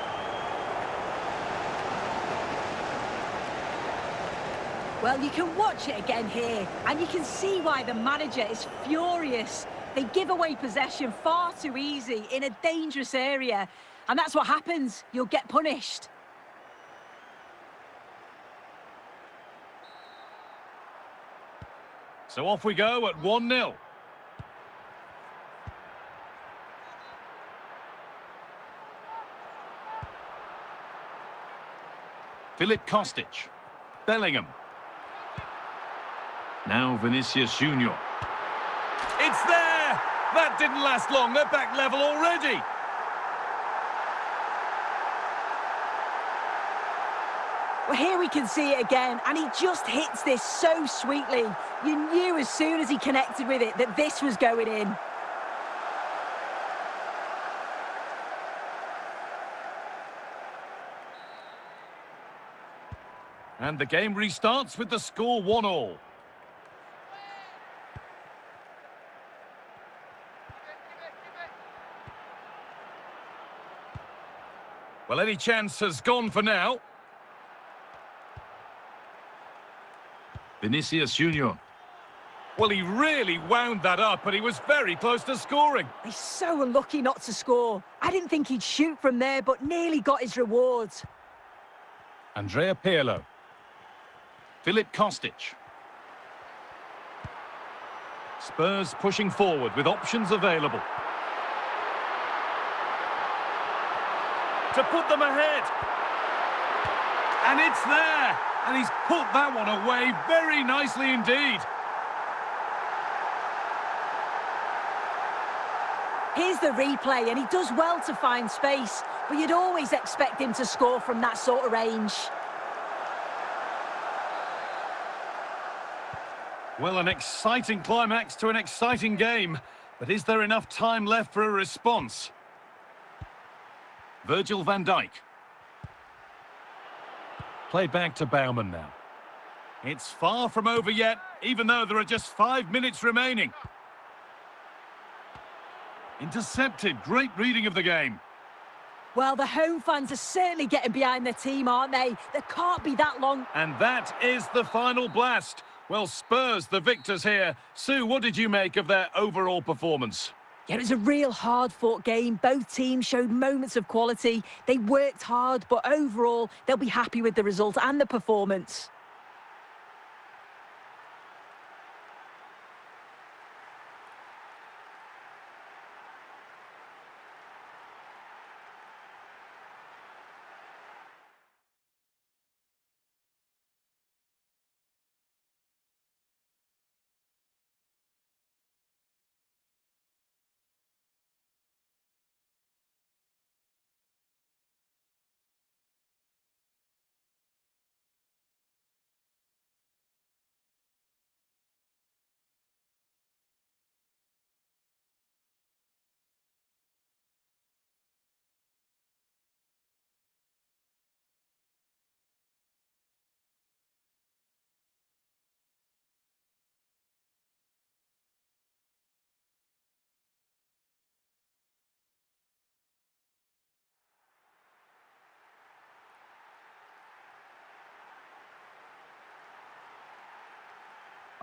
Well, you can watch it again here, and you can see why the manager is furious. They give away possession far too easy in a dangerous area, and that's what happens. You'll get punished. So off we go at 1-0. Philip Kostic. Bellingham. Now Vinicius Junior. It's there! That didn't last long. They're back level already. Well, here we can see it again, and he just hits this so sweetly. You knew as soon as he connected with it that this was going in. And the game restarts with the score 1-1. Well, any chance has gone for now. Vinicius Junior. Well, he really wound that up, but he was very close to scoring. He's so unlucky not to score. I didn't think he'd shoot from there, but nearly got his rewards. Andrea Pirlo. Philip Kostic. Spurs pushing forward with options available. To put them ahead. And it's there. And he's put that one away very nicely indeed. Here's the replay, and he does well to find space, but you'd always expect him to score from that sort of range. Well, an exciting climax to an exciting game, but is there enough time left for a response? Virgil van Dijk. Played back to Baumann now. It's far from over yet, even though there are just 5 minutes remaining. Intercepted, great reading of the game. Well, the home fans are certainly getting behind their team, aren't they? There can't be that long. And that is the final blast. Well, Spurs, the victors here. Sue, what did you make of their overall performance? Yeah, it was a real hard-fought game. Both teams showed moments of quality. They worked hard, but overall, they'll be happy with the result and the performance.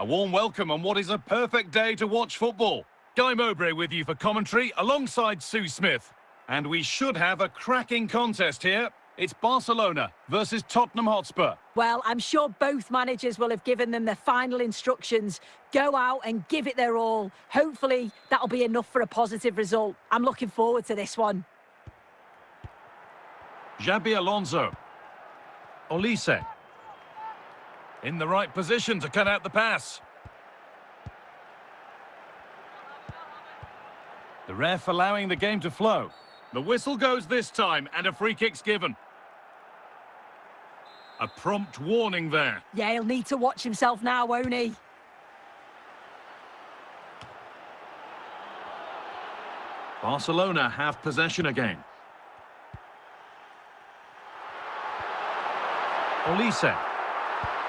A warm welcome on what is a perfect day to watch football. Guy Mowbray with you for commentary alongside Sue Smith. And we should have a cracking contest here. It's Barcelona versus Tottenham Hotspur. Well, I'm sure both managers will have given them their final instructions. Go out and give it their all. Hopefully, that'll be enough for a positive result. I'm looking forward to this one. Xabi Alonso. Olise. In the right position to cut out the pass. The ref allowing the game to flow. The whistle goes this time and a free kick's given. A prompt warning there. Yeah, he'll need to watch himself now, won't he? Barcelona have possession again. Olise.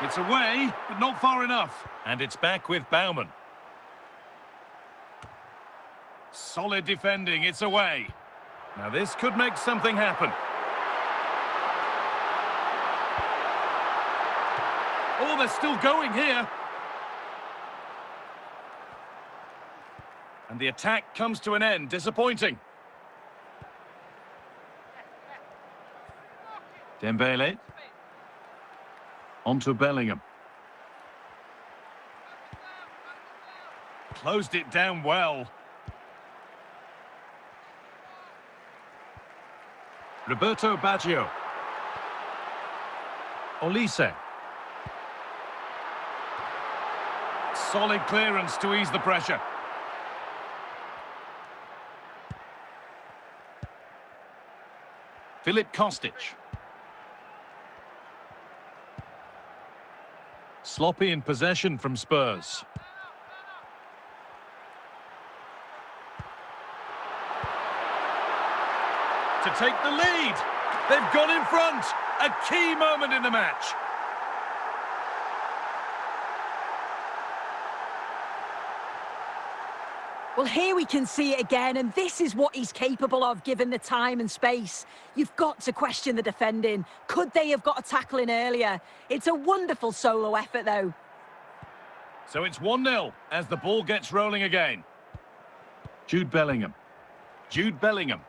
It's away, but not far enough. And it's back with Baumann. Solid defending, it's away. Now this could make something happen. Oh, they're still going here. And the attack comes to an end, disappointing. Dembele. On to Bellingham. Closed it down well. Roberto Baggio. Olise. Solid clearance to ease the pressure. Filip Kostic. Sloppy in possession from Spurs. To take the lead. They've gone in front. A key moment in the match. Well, here we can see it again, and this is what he's capable of given the time and space. You've got to question the defending. Could they have got a tackle in earlier? It's a wonderful solo effort, though. So it's 1-0 as the ball gets rolling again. Jude Bellingham. Jude Bellingham.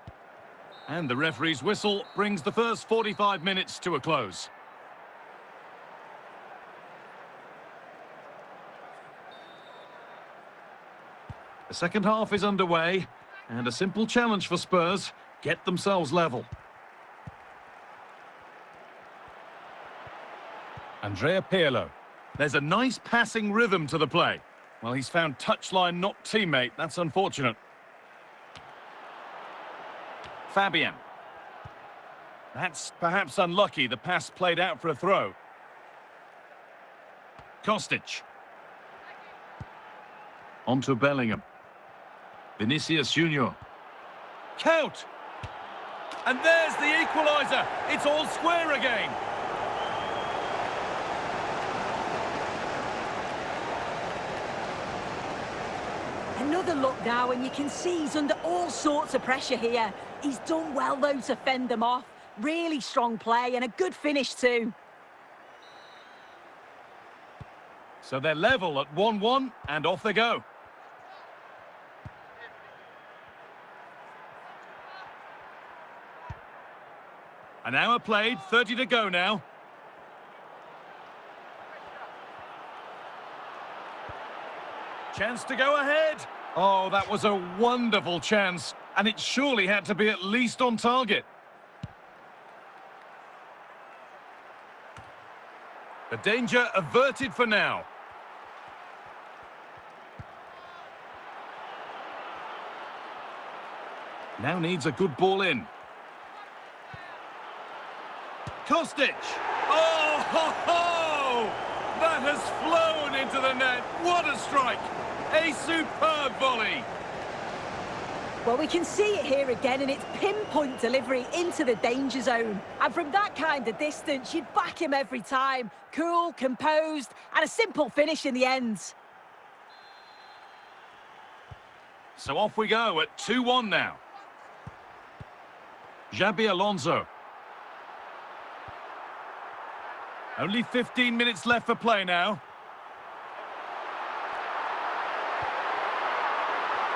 And the referee's whistle brings the first 45 minutes to a close. The second half is underway, and a simple challenge for Spurs: get themselves level. Andrea Pirlo. There's a nice passing rhythm to the play. Well, he's found touchline, not teammate. That's unfortunate. Fabian. That's perhaps unlucky. The pass played out for a throw. Kostic. On to Bellingham. Vinicius Junior. Count! And there's the equaliser. It's all square again. Another look now, and you can see he's under all sorts of pressure here. He's done well, though, to fend them off. Really strong play and a good finish, too. So they're level at 1-1, and off they go. An hour played, 30 to go now. Chance to go ahead. Oh, that was a wonderful chance, and it surely had to be at least on target. The danger averted for now. Now needs a good ball in. Kostic! Oh, ho, ho! That has flown into the net. What a strike! A superb volley. Well, we can see it here again, and it's pinpoint delivery into the danger zone. And from that kind of distance, you'd back him every time. Cool, composed, and a simple finish in the end. So off we go at 2-1 now. Xabi Alonso. Only 15 minutes left for play now.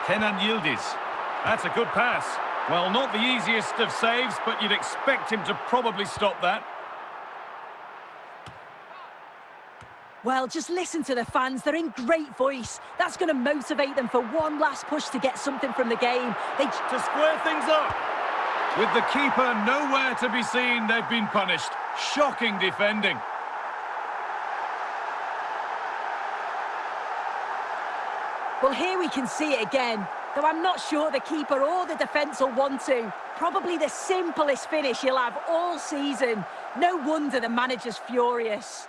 Kenan Yildiz. That's a good pass. Well, not the easiest of saves, but you'd expect him to probably stop that. Well, just listen to the fans. They're in great voice. That's going to motivate them for one last push to get something from the game. To square things up. With the keeper nowhere to be seen, they've been punished. Shocking defending. Well, here we can see it again, though I'm not sure the keeper or the defence will want to. Probably the simplest finish he'll have all season. No wonder the manager's furious.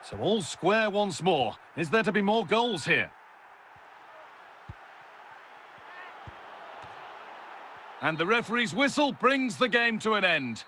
So all square once more. Is there to be more goals here? And the referee's whistle brings the game to an end.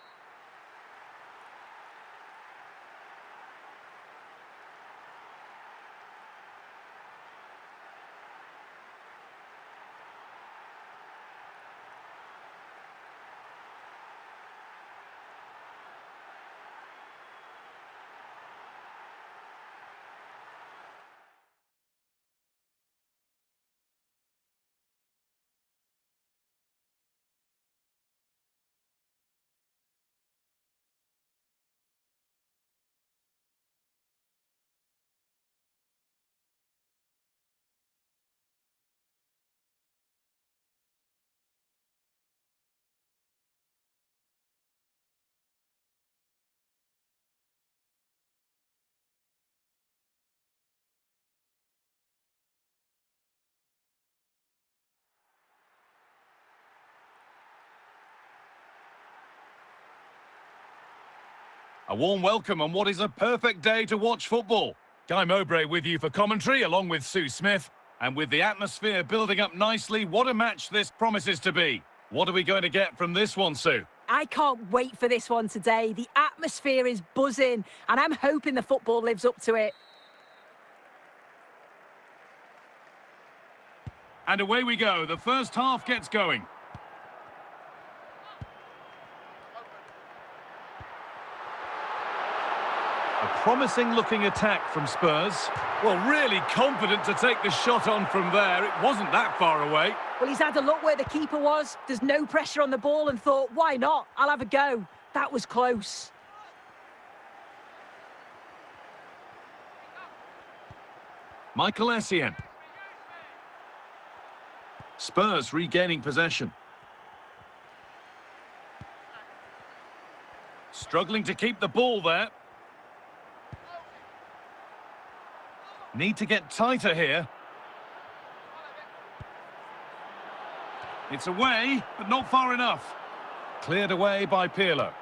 A warm welcome on what is a perfect day to watch football. Guy Mowbray with you for commentary, along with Sue Smith. And with the atmosphere building up nicely, what a match this promises to be. What are we going to get from this one, Sue? I can't wait for this one today. The atmosphere is buzzing, and I'm hoping the football lives up to it. And away we go. The first half gets going. A promising-looking attack from Spurs. Well, really confident to take the shot on from there. It wasn't that far away. Well, he's had a look where the keeper was. There's no pressure on the ball and thought, why not? I'll have a go. That was close. Michael Essien. Spurs regaining possession. Struggling to keep the ball there. Need to get tighter here. It's away, but not far enough. Cleared away by Pirlo.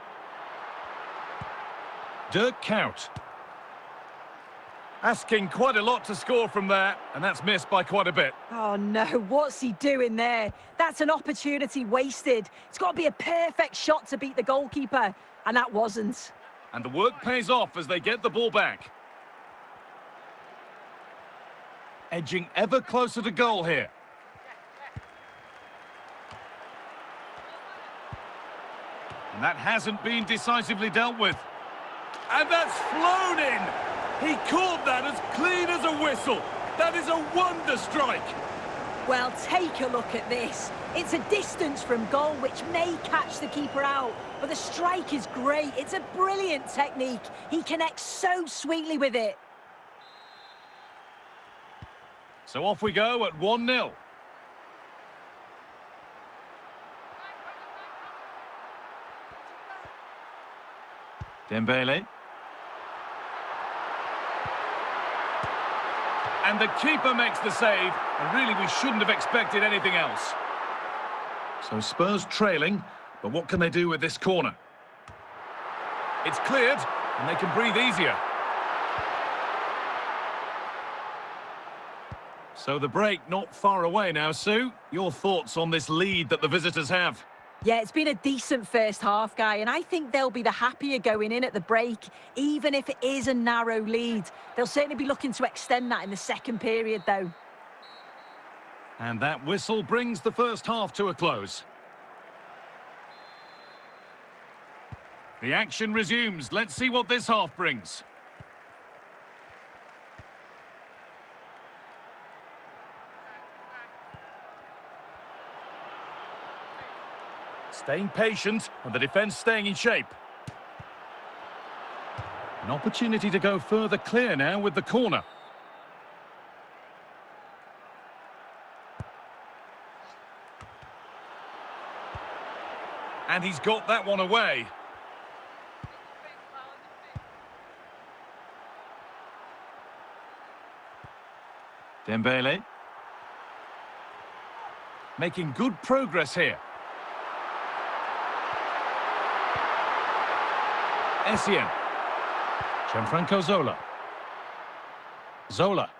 Dirk Kuyt. Asking quite a lot to score from there, and that's missed by quite a bit. Oh no, what's he doing there? That's an opportunity wasted. It's got to be a perfect shot to beat the goalkeeper, and that wasn't. And the work pays off as they get the ball back. Edging ever closer to goal here. And that hasn't been decisively dealt with. And that's flown in! He caught that as clean as a whistle. That is a wonder strike. Well, take a look at this. It's a distance from goal which may catch the keeper out, but the strike is great. It's a brilliant technique. He connects so sweetly with it. So off we go at 1-0. Dembele. And the keeper makes the save, and really we shouldn't have expected anything else. So Spurs trailing, but what can they do with this corner? It's cleared, and they can breathe easier. So the break not far away now, Sue. Your thoughts on this lead that the visitors have? Yeah, it's been a decent first half, Guy, and I think they'll be the happier going in at the break, even if it is a narrow lead. They'll certainly be looking to extend that in the second period, though. And that whistle brings the first half to a close. The action resumes. Let's see what this half brings. Staying patient, and the defence staying in shape. An opportunity to go further clear now with the corner. And he's got that one away. Dembele. Making good progress here. Essien. Gianfranco Zola. Zola.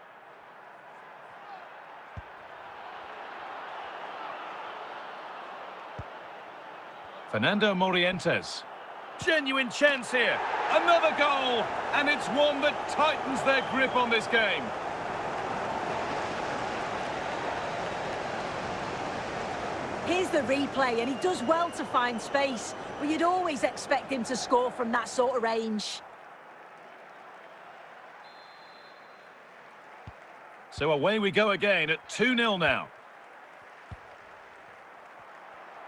Fernando Morientes. Genuine chance here. Another goal. And it's one that tightens their grip on this game. Here's the replay, and he does well to find space, but you'd always expect him to score from that sort of range. So away we go again at 2-0 now.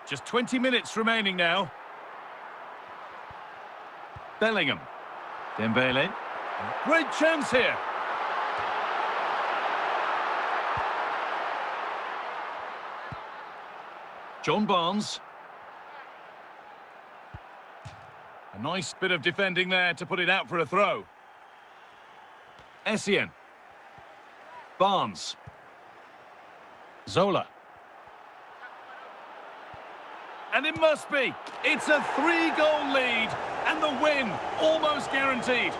Just 20 minutes remaining now. Bellingham. Dembele. Great chance here. John Barnes. A nice bit of defending there to put it out for a throw. Essien. Barnes. Zola. And it must be. It's a 3-goal lead, and the win almost guaranteed.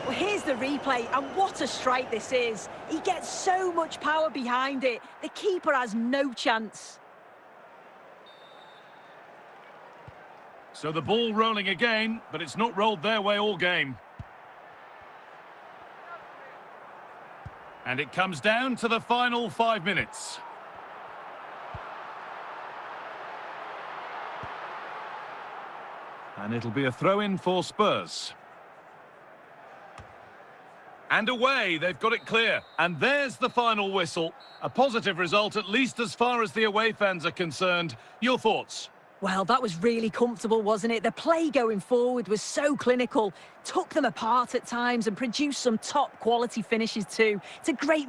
Well, here's the replay, and what a strike this is. He gets so much power behind it. The keeper has no chance. So the ball rolling again, but it's not rolled their way all game. And it comes down to the final 5 minutes. And it'll be a throw-in for Spurs. And away, they've got it clear. And there's the final whistle. A positive result, at least as far as the away fans are concerned. Your thoughts? Well, that was really comfortable, wasn't it? The play going forward was so clinical, took them apart at times and produced some top quality finishes too. It's a great